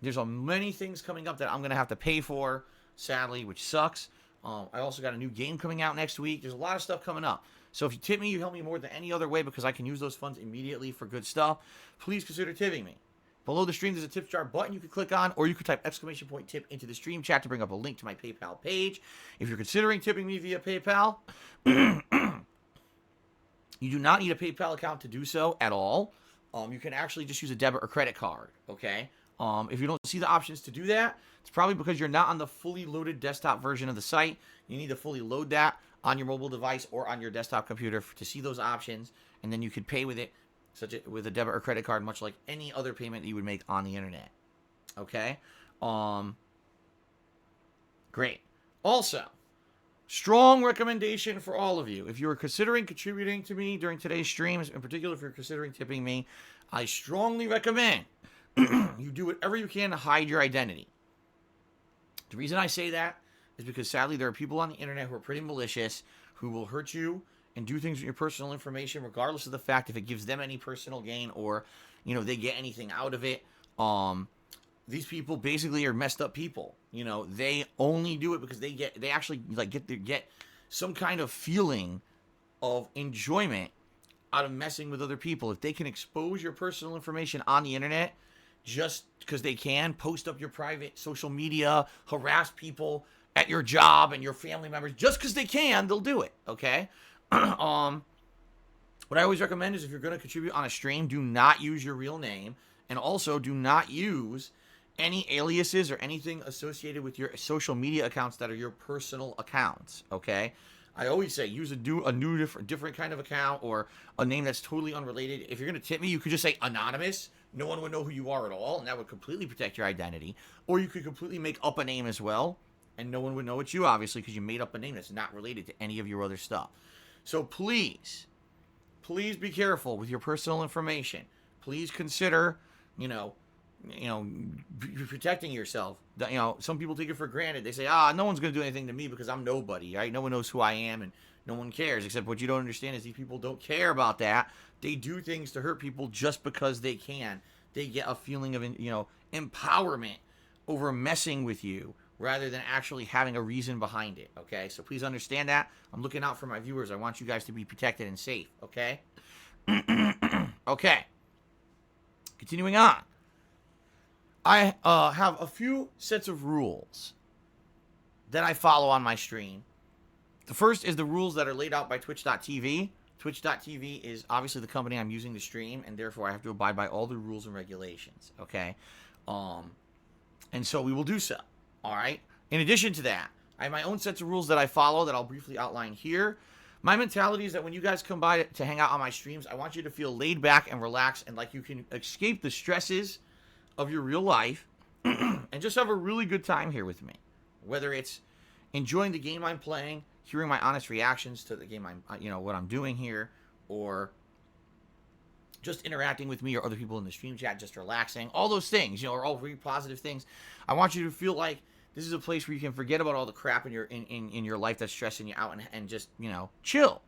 There's many things coming up that I'm going to have to pay for, sadly, which sucks. I also got a new game coming out next week. There's a lot of stuff coming up. So if you tip me, you help me more than any other way, because I can use those funds immediately for good stuff. Please consider tipping me. Below the stream, there's a tip jar button you can click on, or you can type !tip into the stream chat to bring up a link to my PayPal page. If you're considering tipping me via PayPal, you do not need a PayPal account to do so at all. You can actually just use a debit or credit card, okay? If you don't see the options to do that, it's probably because you're not on the fully loaded desktop version of the site. You need to fully load that on your mobile device or on your desktop computer to see those options, and then you could pay with it, with a debit or credit card, much like any other payment you would make on the internet. Okay? Great. Also, strong recommendation for all of you. If you are considering contributing to me during today's streams, in particular if you're considering tipping me, I strongly recommend you do whatever you can to hide your identity. The reason I say that is because, sadly, there are people on the internet who are pretty malicious, who will hurt you and do things with your personal information, regardless of the fact if it gives them any personal gain or, they get anything out of it. These people basically are messed up people. They only do it because they actually get some kind of feeling of enjoyment out of messing with other people. If they can expose your personal information on the internet just because they can, post up your private social media, harass people at your job and your family members, just because they can, they'll do it, okay? What I always recommend is if you're going to contribute on a stream, do not use your real name, and also do not use any aliases or anything associated with your social media accounts that are your personal accounts, okay? I always say use a different kind of account or a name that's totally unrelated. If you're going to tip me, you could just say anonymous. No one would know who you are at all, and that would completely protect your identity. Or you could completely make up a name as well, and no one would know it's you, obviously, because you made up a name that's not related to any of your other stuff. So please be careful with your personal information. Please consider, protecting yourself. Some people take it for granted. They say, no one's going to do anything to me because I'm nobody, right? No one knows who I am, and no one cares. Except what you don't understand is these people don't care about that. They do things to hurt people just because they can. They get a feeling of, empowerment over messing with you rather than actually having a reason behind it, okay? So please understand that. I'm looking out for my viewers. I want you guys to be protected and safe, okay? Okay. Continuing on. I have a few sets of rules that I follow on my stream. The first is the rules that are laid out by Twitch.tv. Twitch.tv is obviously the company I'm using to stream, and therefore I have to abide by all the rules and regulations, okay? And so we will do so, all right? In addition to that, I have my own sets of rules that I follow that I'll briefly outline here. My mentality is that when you guys come by to hang out on my streams, I want you to feel laid back and relaxed and like you can escape the stresses of your real life and just have a really good time here with me. Whether it's enjoying the game I'm playing, hearing my honest reactions to the game what I'm doing here, or just interacting with me or other people in the stream chat, just relaxing, all those things, are all very positive things. I want you to feel like this is a place where you can forget about all the crap in your life that's stressing you out and just, chill.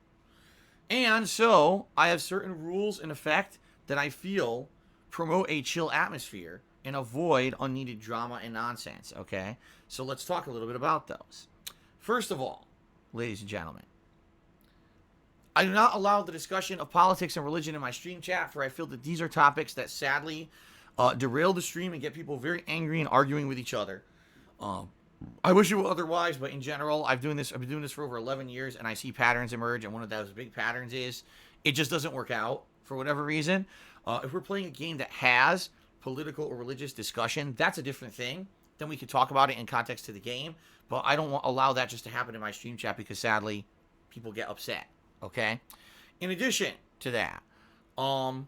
And so I have certain rules in effect that I feel promote a chill atmosphere and avoid unneeded drama and nonsense, okay? So let's talk a little bit about those. First of all, ladies and gentlemen, I do not allow the discussion of politics and religion in my stream chat, for I feel that these are topics that sadly derail the stream and get people very angry and arguing with each other. I wish it were otherwise, but in general, I've been doing this for over 11 years, and I see patterns emerge, and one of those big patterns is it just doesn't work out for whatever reason. If we're playing a game that has political or religious discussion, that's a different thing. Then we can talk about it in context to the game, but I don't allow that just to happen in my stream chat because sadly, people get upset, okay? In addition to that, I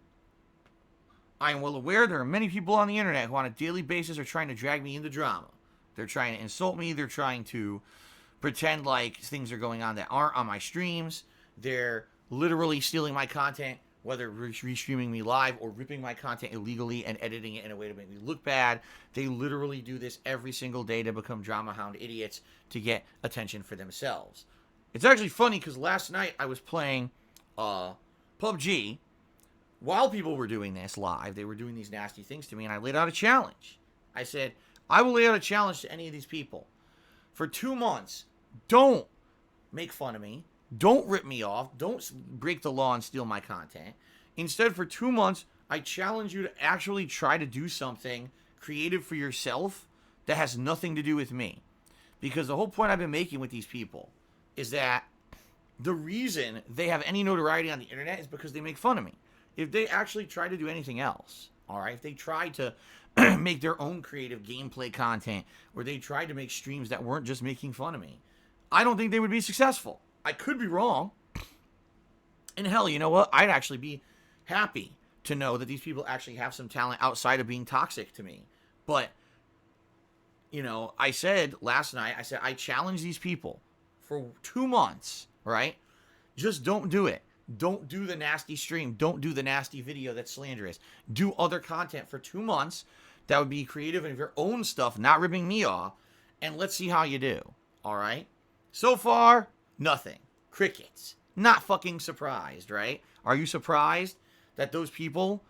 am well aware there are many people on the internet who on a daily basis are trying to drag me into drama. They're trying to insult me. They're trying to pretend like things are going on that aren't on my streams. They're literally stealing my content, whether restreaming me live or ripping my content illegally and editing it in a way to make me look bad. They literally do this every single day to become drama hound idiots to get attention for themselves. It's actually funny because last night I was playing PUBG. While people were doing this live, they were doing these nasty things to me, and I laid out a challenge. I said, I will lay out a challenge to any of these people. For 2 months, don't make fun of me. Don't rip me off. Don't break the law and steal my content. Instead, for 2 months, I challenge you to actually try to do something creative for yourself that has nothing to do with me. Because the whole point I've been making with these people is that the reason they have any notoriety on the internet is because they make fun of me. If they actually try to do anything else, all right, if they try to make their own creative gameplay content, or they tried to make streams that weren't just making fun of me, I don't think they would be successful. I could be wrong. And hell, you know what? I'd actually be happy to know that these people actually have some talent outside of being toxic to me. But, I said last night, I challenge these people for 2 months, right? Just don't do it. Don't do the nasty stream. Don't do the nasty video that's slanderous. Do other content for 2 months that would be creative and of your own stuff, not ripping me off. And let's see how you do. All right? So far, nothing. Crickets. Not fucking surprised, right? Are you surprised that those people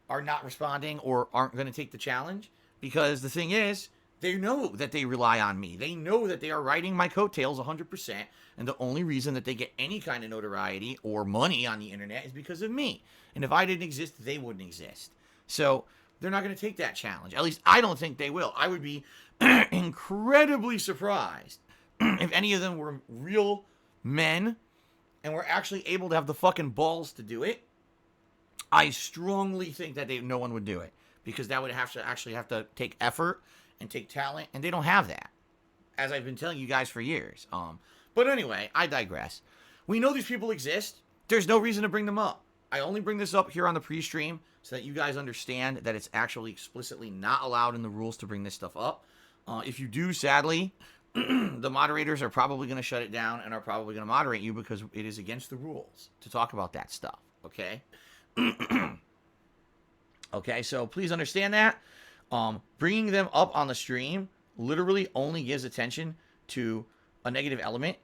are not responding or aren't going to take the challenge? Because the thing is, they know that they rely on me. They know that they are riding my coattails 100%. And the only reason that they get any kind of notoriety or money on the internet is because of me. And if I didn't exist, they wouldn't exist. So they're not going to take that challenge. At least I don't think they will. I would be incredibly surprised if any of them were real men and were actually able to have the fucking balls to do it. I strongly think that no one would do it, because that would have to take effort and take talent, and they don't have that, as I've been telling you guys for years. But anyway, I digress. We know these people exist. There's no reason to bring them up. I only bring this up here on the pre-stream so that you guys understand that it's actually explicitly not allowed in the rules to bring this stuff up. If you do, sadly, the moderators are probably going to shut it down and are probably going to moderate you because it is against the rules to talk about that stuff, okay? Okay, so please understand that. Bringing them up on the stream literally only gives attention to a negative element,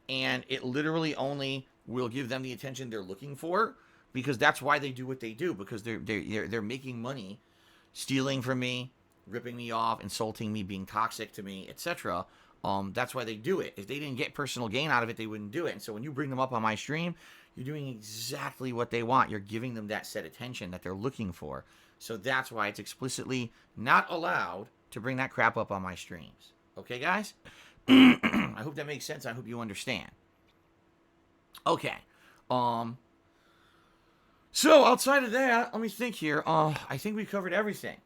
and it literally only will give them the attention they're looking for, because that's why they do what they do, because they're making money stealing from me, ripping me off, insulting me, being toxic to me, etc. That's why they do it. If they didn't get personal gain out of it, they wouldn't do it. And so when you bring them up on my stream, you're doing exactly what they want. You're giving them that set attention that they're looking for. So that's why it's explicitly not allowed to bring that crap up on my streams. Okay, guys? I hope that makes sense. I hope you understand. Okay. So outside of that, let me think here. I think we covered everything.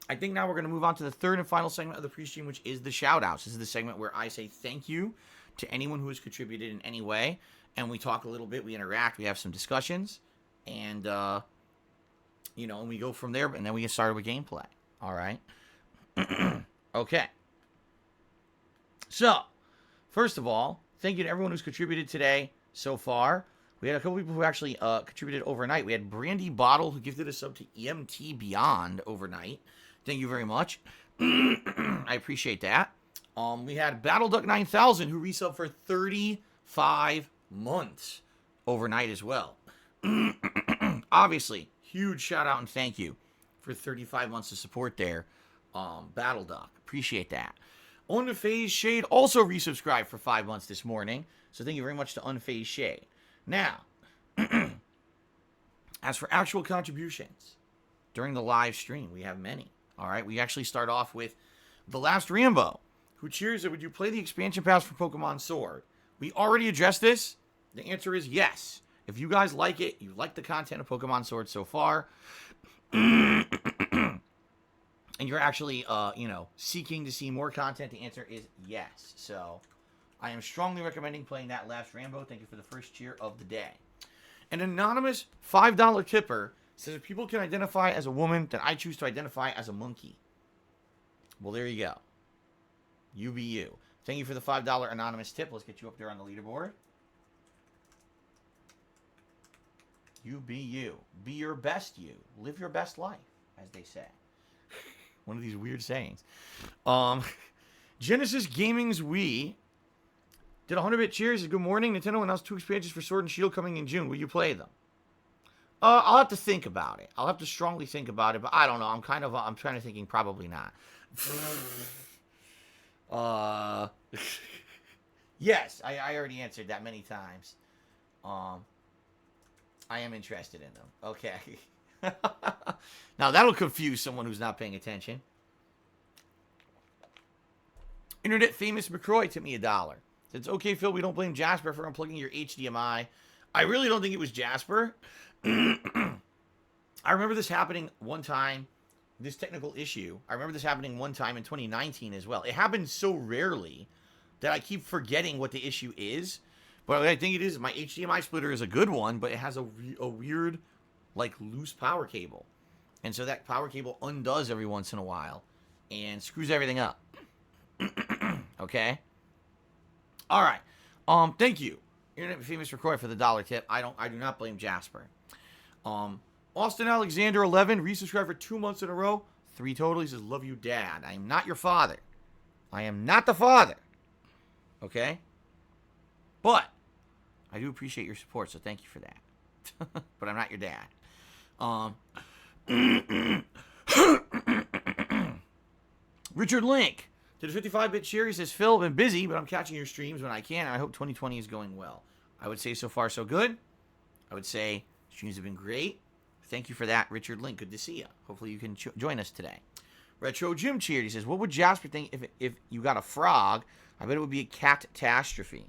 I think now we're going to move on to the third and final segment of the pre-stream, which is the shout-outs. This is the segment where I say thank you to anyone who has contributed in any way. And we talk a little bit, we interact, we have some discussions. And, and we go from there, and then we get started with gameplay. All right? Okay. So, first of all, thank you to everyone who's contributed today so far. We had a couple people who actually contributed overnight. We had Brandy Bottle, who gifted a sub to EMT Beyond overnight. Thank you very much. I appreciate that. We had BattleDuck 9000, who resubbed for 35 months overnight as well. Obviously, huge shout out and thank you for 35 months of support there. BattleDuck, appreciate that. Unfazed Shade also resubscribed for 5 months this morning. So thank you very much to Unfazed Shade. Now, as for actual contributions during the live stream, we have many. All right, we actually start off with The Last Rambo, who cheers that would you play the expansion pass for Pokemon Sword? We already addressed this. The answer is yes. If you guys like it, you like the content of Pokemon Sword so far, and you're actually, seeking to see more content, the answer is yes. So, I am strongly recommending playing that Last Rambo. Thank you for the first cheer of the day. An anonymous $5 tipper says if people can identify as a woman, then I choose to identify as a monkey. Well, there you go. You be you. Thank you for the $5 anonymous tip. Let's get you up there on the leaderboard. You be you. Be your best you. Live your best life, as they say. One of these weird sayings. Genesis Gaming's Wii did 100-bit cheers. Good morning. Nintendo announced 2 expansions for Sword and Shield coming in June. Will you play them? I'll have to think about it. I'll have to strongly think about it, but I don't know. I'm kind of thinking probably not. Yes, I already answered that many times. I am interested in them. Okay. Now, that'll confuse someone who's not paying attention. Internet famous McCroy tipped me $1. It's okay, Phil, we don't blame Jasper for unplugging your HDMI. I really don't think it was Jasper. I remember this happening one time, this technical issue. I remember this happening one time in 2019 as well. It happens so rarely that I keep forgetting what the issue is. But what I think it is, my HDMI splitter is a good one, but it has a weird, like, loose power cable. And so that power cable undoes every once in a while and screws everything up. Okay? All right. Thank you, Internet famous McCroy, for the $1 tip. I do not blame Jasper. Austin Alexander 11 resubscribed for 2 months in a row. 3 total. He says, love you, Dad. I am not your father. I am not the father. Okay? But I do appreciate your support, so thank you for that. But I'm not your dad. Richard Link did a 55-bit cheer. He says, Phil, I've been busy, but I'm catching your streams when I can, and I hope 2020 is going well. I would say so far so good. I would say streams have been great. Thank you for that, Richard Link. Good to see you. Hopefully you can join us today. Retro Jim cheered. He says, what would Jasper think if you got a frog? I bet it would be a catastrophe.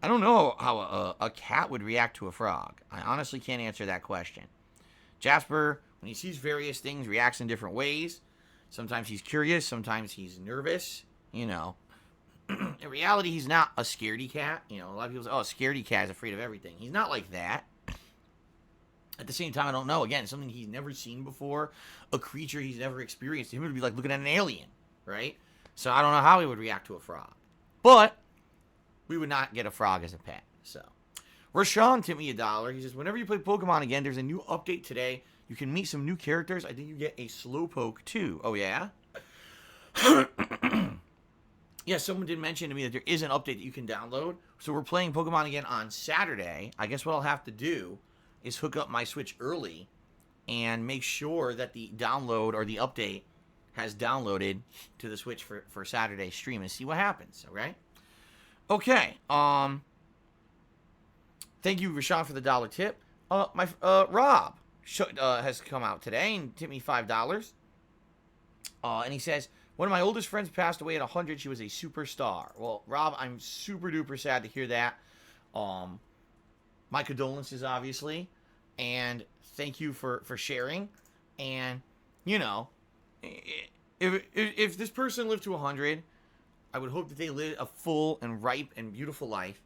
I don't know how a cat would react to a frog. I honestly can't answer that question. Jasper, when he sees various things, reacts in different ways. Sometimes he's curious. Sometimes he's nervous. You know. In reality, he's not a scaredy cat. You know, a lot of people say, oh, a scaredy cat is afraid of everything. He's not like that. At the same time, I don't know. Again, something he's never seen before. A creature he's never experienced. Him would be like looking at an alien. Right? So I don't know how he would react to a frog. But we would not get a frog as a pet. So, Rashawn tipped me $1. He says, whenever you play Pokemon again, there's a new update today. You can meet some new characters. I think you get a Slowpoke too. Oh, yeah? Yeah, someone did mention to me that there is an update that you can download. So we're playing Pokemon again on Saturday. I guess what I'll have to do is hook up my Switch early and make sure that the download or the update has downloaded to the Switch for Saturday's stream and see what happens, okay? Okay, thank you, Rashawn, for the $1 tip. Rob has come out today and tipped me $5. And he says, one of my oldest friends passed away at 100. She was a superstar. Well, Rob, I'm super duper sad to hear that. My condolences, obviously, and thank you for sharing. And, you know, if this person lived to 100, I would hope that they live a full and ripe and beautiful life.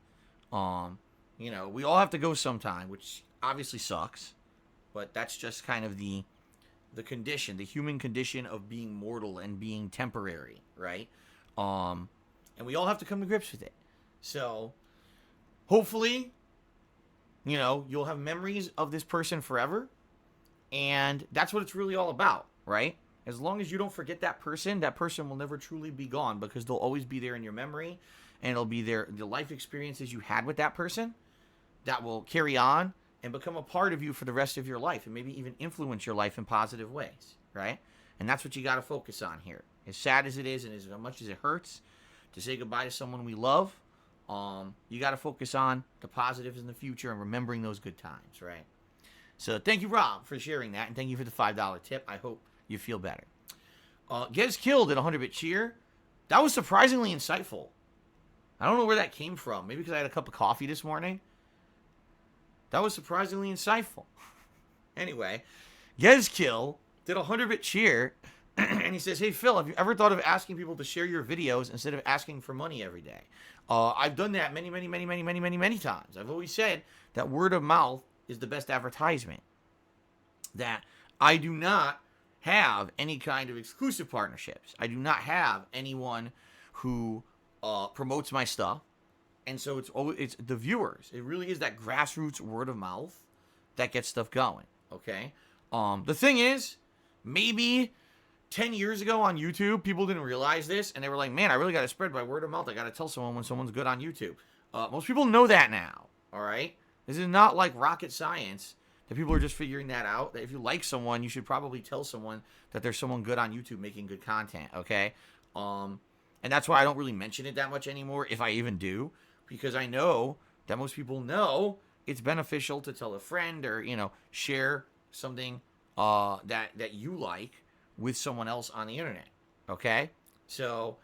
You know, we all have to go sometime, which obviously sucks, but that's just kind of the condition, the human condition of being mortal and being temporary, right? And we all have to come to grips with it. So, hopefully, You know, you'll have memories of this person forever. And that's what it's really all about, right? As long as you don't forget that person will never truly be gone because they'll always be there in your memory. And it'll be there, the life experiences you had with that person that will carry on and become a part of you for the rest of your life and maybe even influence your life in positive ways, right? And that's what you got to focus on here. As sad as it is and as much as it hurts to say goodbye to someone we love, you got to focus on the positives in the future and remembering those good times, right? So thank you, Rob, for sharing that, and thank you for the $5 tip. I hope you feel better. Gets Killed at 100-bit cheer. That was surprisingly insightful. I don't know where that came from. Maybe because I had a cup of coffee this morning. That was surprisingly insightful. Anyway, Gezkill did a 100-bit cheer, and he says, "Hey, Phil, have you ever thought of asking people to share your videos instead of asking for money every day?" I've done that many times. I've always said that word of mouth is the best advertisement. That I do not have any kind of exclusive partnerships. I do not have anyone who promotes my stuff. And so it's the viewers. It really is that grassroots word of mouth that gets stuff going, okay? The thing is, maybe 10 years ago on YouTube, people didn't realize this, and they were like, man, I really got to spread by word of mouth. I got to tell someone when someone's good on YouTube. Most people know that now, all right? This is not like rocket science that people are just figuring that out. That if you like someone, you should probably tell someone that there's someone good on YouTube making good content, okay? And that's why I don't really mention it that much anymore, if I even do. Because I know that most people know it's beneficial to tell a friend or, you know, share something that you like with someone else on the internet, okay? So,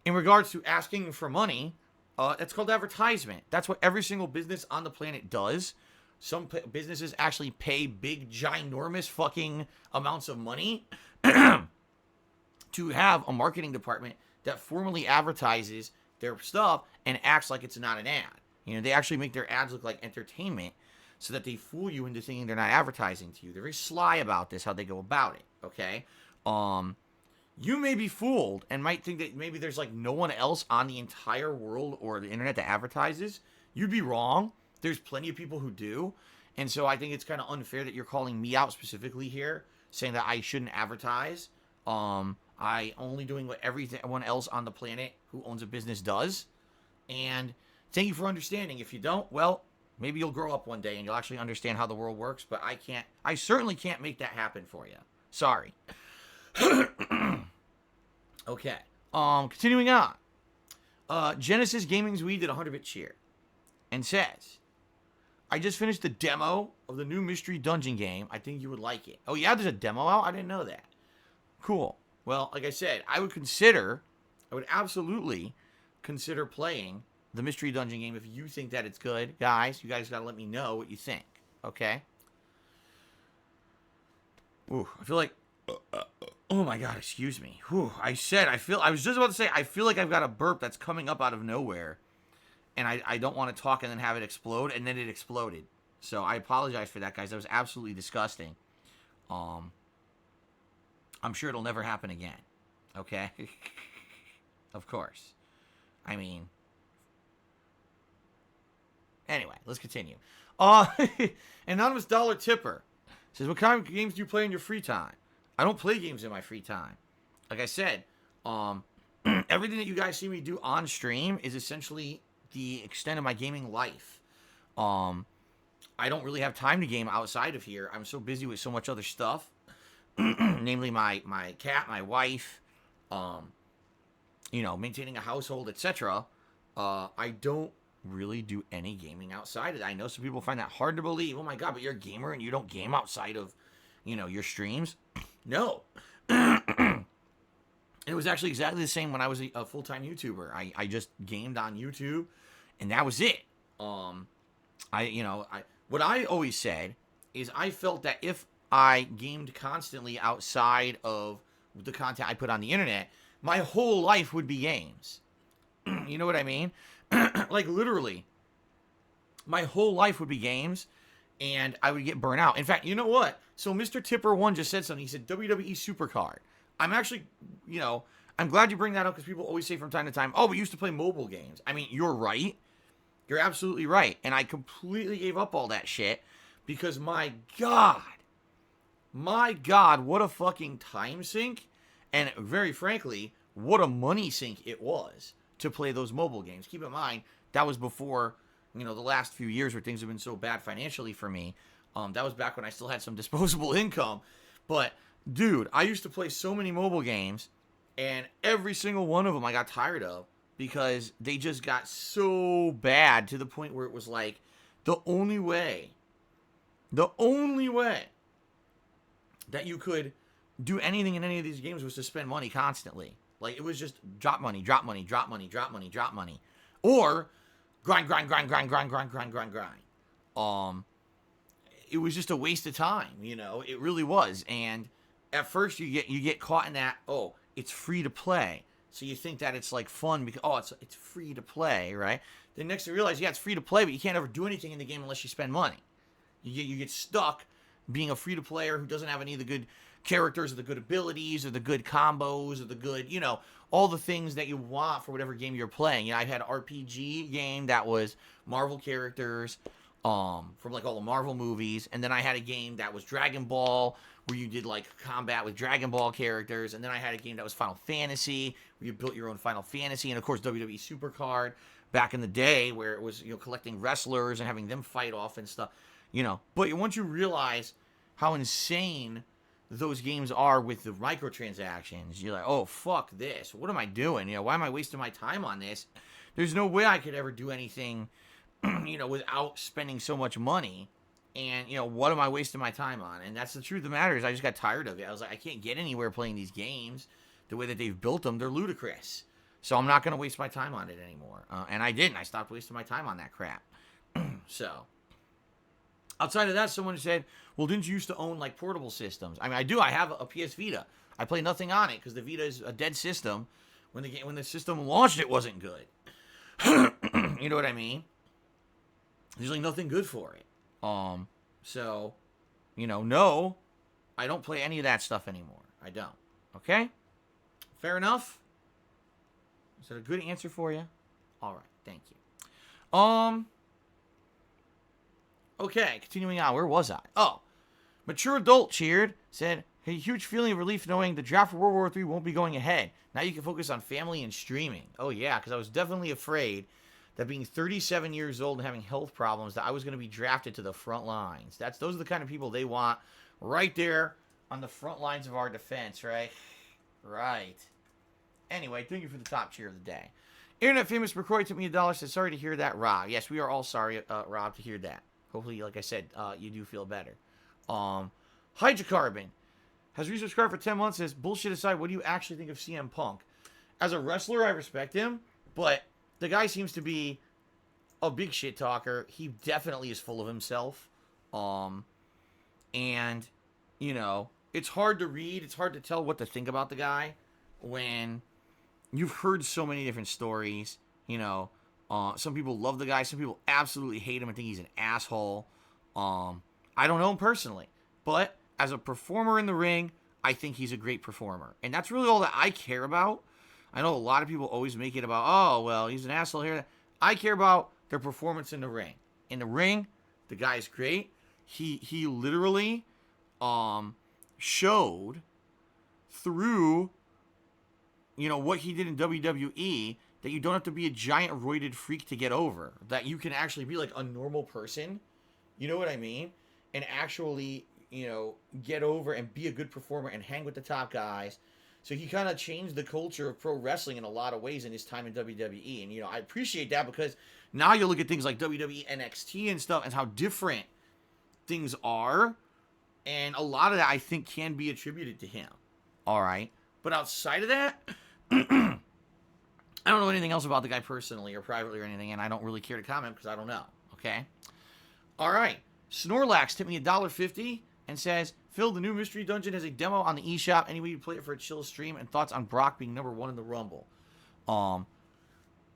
in regards to asking for money, that's called advertisement. That's what every single business on the planet does. Some businesses actually pay big, ginormous fucking amounts of money to have a marketing department that formally advertises their stuff and acts like it's not an ad. You know, they actually make their ads look like entertainment so that they fool you into thinking they're not advertising to you. They're very sly about this, how they go about it, okay? You may be fooled and might think that maybe there's like no one else on the entire world or the internet that advertises. You'd be wrong. There's plenty of people who do. And so I think it's kind of unfair that you're calling me out specifically here, saying that I shouldn't advertise. I only doing what everyone else on the planet who owns a business does. And thank you for understanding. If you don't, well, maybe you'll grow up one day and you'll actually understand how the world works. But I certainly can't make that happen for you. Sorry. Okay. Continuing on. Genesis Gaming's Weed did a 100-bit cheer and says, "I just finished the demo of the new Mystery Dungeon game. I think you would like it." Oh, yeah, there's a demo out? I didn't know that. Cool. Well, like I said, I would absolutely consider playing the Mystery Dungeon game if you think that it's good. Guys, you guys got to let me know what you think, okay? Ooh, I feel like, oh my God, excuse me. Whew, I was just about to say, I feel like I've got a burp that's coming up out of nowhere, and I don't want to talk and then have it explode, and then it exploded. So I apologize for that, guys. That was absolutely disgusting. I'm sure it'll never happen again. Okay? Of course. I mean. Anyway, let's continue. Anonymous Dollar Tipper says, "What kind of games do you play in your free time?" I don't play games in my free time. Like I said, everything that you guys see me do on stream is essentially the extent of my gaming life. I don't really have time to game outside of here. I'm so busy with so much other stuff. Namely my cat, my wife, maintaining a household, etc. I don't really do any gaming outside of that. I know some people find that hard to believe. Oh my God, but you're a gamer and you don't game outside of, your streams? No. It was actually exactly the same when I was a full-time YouTuber. I just gamed on YouTube, and that was it. What I always said is I felt that if I gamed constantly outside of the content I put on the internet, my whole life would be games. You know what I mean? Like, literally, my whole life would be games, and I would get burnt out. In fact, you know what? So Mr. Tipper1 just said something. He said, WWE Supercard. I'm actually, I'm glad you bring that up because people always say from time to time, oh, we used to play mobile games. I mean, you're right. You're absolutely right. And I completely gave up all that shit because my God, what a fucking time sink. And very frankly, what a money sink it was to play those mobile games. Keep in mind, that was before, the last few years where things have been so bad financially for me. That was back when I still had some disposable income. But, dude, I used to play so many mobile games, and every single one of them I got tired of because they just got so bad to the point where it was like the only way that you could do anything in any of these games was to spend money constantly. Like, it was just drop money, drop money, drop money, drop money, drop money. Or grind. It was just a waste of time, It really was. And at first you get caught in that, oh, it's free to play. So you think that it's like fun because, it's free to play, right? Then next you realize, yeah, it's free to play, but you can't ever do anything in the game unless you spend money. You get stuck being a free to player who doesn't have any of the good characters or the good abilities or the good combos or the good, all the things that you want for whatever game you're playing. I had an RPG game that was Marvel characters from like all the Marvel movies, and then I had a game that was Dragon Ball where you did like combat with Dragon Ball characters, and then I had a game that was Final Fantasy where you built your own Final Fantasy, and of course WWE Supercard back in the day where it was collecting wrestlers and having them fight off and stuff. But once you realize how insane those games are with the microtransactions, you're like, oh, fuck this. What am I doing? Why am I wasting my time on this? There's no way I could ever do anything, without spending so much money. And, what am I wasting my time on? And that's the truth of the matter is I just got tired of it. I was like, I can't get anywhere playing these games the way that they've built them. They're ludicrous. So I'm not going to waste my time on it anymore. And I didn't. I stopped wasting my time on that crap. So outside of that, someone said, well, didn't you used to own, like, portable systems? I mean, I do. I have a PS Vita. I play nothing on it because the Vita is a dead system. When the system launched, it wasn't good. You know what I mean? There's, like, nothing good for it. So, no, I don't play any of that stuff anymore. I don't. Okay? Fair enough? Is that a good answer for you? All right. Thank you. Okay, continuing on. Where was I? Oh, Mature Adult cheered, said, a huge feeling of relief knowing the draft for World War III won't be going ahead. Now you can focus on family and streaming. Oh, yeah, because I was definitely afraid that being 37 years old and having health problems, that I was going to be drafted to the front lines. Those are the kind of people they want right there on the front lines of our defense, right? Right. Anyway, thank you for the top cheer of the day. Internet famous McCroy took me $1, said, sorry to hear that, Rob. Yes, we are all sorry, Rob, to hear that. Hopefully, like I said, you do feel better. Hydrocarbon has resubscribed for 10 months, says, bullshit aside, what do you actually think of CM Punk? As a wrestler, I respect him, but the guy seems to be a big shit talker. He definitely is full of himself. And, it's hard to read. It's hard to tell what to think about the guy when you've heard so many different stories. Some people love the guy. Some people absolutely hate him and think he's an asshole. I don't know him personally. But as a performer in the ring, I think he's a great performer. And that's really all that I care about. I know a lot of people always make it about, oh, well, he's an asshole here. I care about their performance in the ring. In the ring, the guy's great. He literally showed through, what he did in WWE that you don't have to be a giant roided freak to get over. That you can actually be like a normal person. You know what I mean? And actually, get over and be a good performer and hang with the top guys. So he kind of changed the culture of pro wrestling in a lot of ways in his time in WWE. And, I appreciate that because now you look at things like WWE NXT and stuff and how different things are. And a lot of that, I think, can be attributed to him. All right. But outside of that, I don't know anything else about the guy personally or privately or anything. And I don't really care to comment because I don't know. Okay. All right. Snorlax tipped me $1.50 and says, Phil, the new Mystery Dungeon has a demo on the eShop. Any way you play it for a chill stream and thoughts on Brock being number 1 in the Rumble?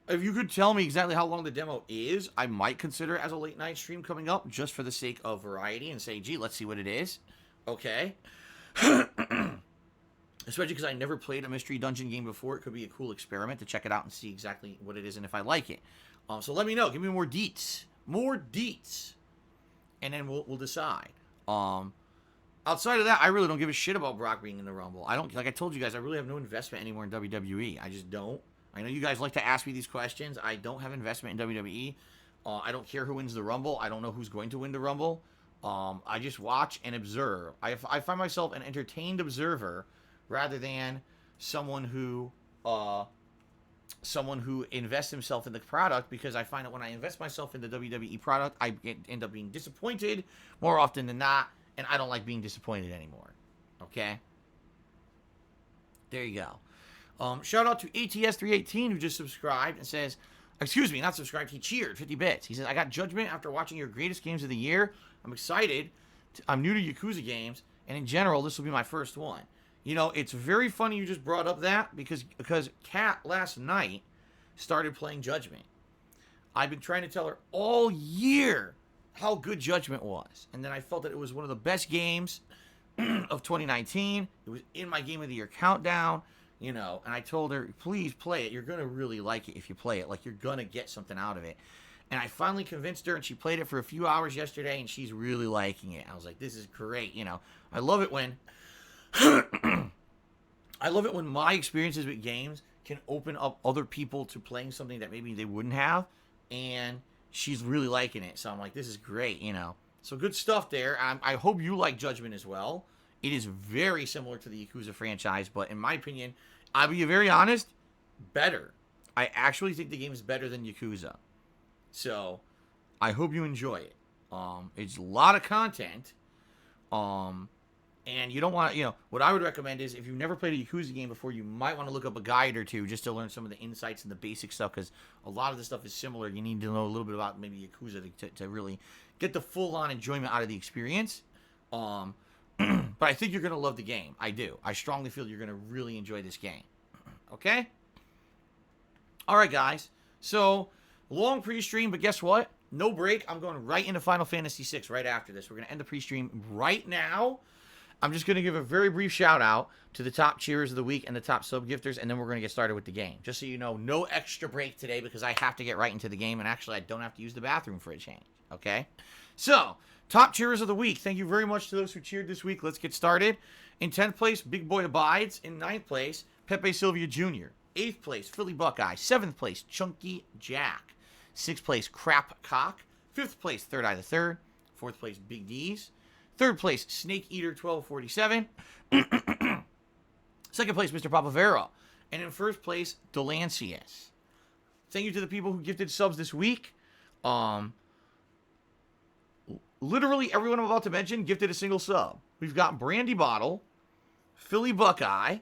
If you could tell me exactly how long the demo is, I might consider it as a late night stream coming up just for the sake of variety and say, gee, let's see what it is. Okay. Especially because I never played a Mystery Dungeon game before. It could be a cool experiment to check it out and see exactly what it is and if I like it. So let me know. Give me more deets. More deets. And then we'll decide. Outside of that, I really don't give a shit about Brock being in the Rumble. I don't, like I told you guys, I really have no investment anymore in WWE. I just don't. I know you guys like to ask me these questions. I don't have investment in WWE. I don't care who wins the Rumble. I don't know who's going to win the Rumble. I just watch and observe. I find myself an entertained observer rather than someone who invests himself in the product, because I find that when I invest myself in the WWE product, I end up being disappointed more often than not, and I don't like being disappointed anymore. Okay? There you go. Shout out to ATS318 who just subscribed and says, excuse me, not subscribed, he cheered 50 bits. He says, I got Judgment after watching your greatest games of the year. I'm excited. I'm new to Yakuza games, and in general, this will be my first one. You know, it's very funny you just brought up that, because Kat last night started playing Judgment. I've been trying to tell her all year how good Judgment was, and then I felt that it was one of the best games of 2019. It was in my Game of the Year countdown, you know, and I told her, please play it. You're going to really like it if you play it. Like, you're going to get something out of it. And I finally convinced her, and she played it for a few hours yesterday, and she's really liking it. I was like, this is great, you know. I love it when I love it when my experiences with games can open up other people to playing something that maybe they wouldn't have, and she's really liking it. So I'm like, this is great, you know. So good stuff there. I hope you like Judgment as well. It is very similar to the Yakuza franchise, but in my opinion, I'll be very honest, better. I actually think the game is better than Yakuza. So I hope you enjoy it. It's a lot of content. And you don't want to, you know, what I would recommend is, if you've never played a Yakuza game before, you might want to look up a guide or two just to learn some of the insights and the basic stuff, because a lot of the stuff is similar. You need to know a little bit about maybe Yakuza to really get the full-on enjoyment out of the experience. But I think you're going to love the game. I do. I strongly feel you're going to really enjoy this game. Okay? All right, guys. So, long pre-stream, but guess what? No break. I'm going right into Final Fantasy VI right after this. We're going to end the pre-stream right now. I'm just going to give a very brief shout out to the top cheerers of the week and the top sub gifters, and then we're going to get started with the game. Just so you know, no extra break today, because I have to get right into the game, and actually I don't have to use the bathroom for a change. Okay? So, top cheerers of the week. Thank you very much to those who cheered this week. Let's get started. In 10th place, Big Boy Abides. In 9th place, Pepe Sylvia Jr. 8th place, Philly Buckeye. 7th place, Chunky Jack. 6th place, Crap Cock. 5th place, Third Eye the Third. 4th place, Big D's. 3rd place, Snake Eater 1247. 2nd place, Mr. Papavero. And in 1st place, Delancius. Thank you to the people who gifted subs this week. Literally everyone I'm about to mention gifted a single sub. We've got Brandy Bottle, Philly Buckeye,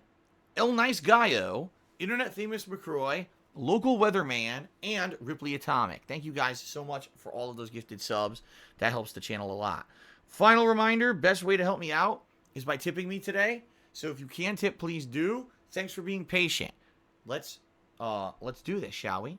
El Nice Gaio, Internet Famous McCroy, Local Weatherman, and Ripley Atomic. Thank you guys so much for all of those gifted subs. That helps the channel a lot. Final reminder, best way to help me out is by tipping me today. So if you can tip, please do. Thanks for being patient. Let's do this, shall we?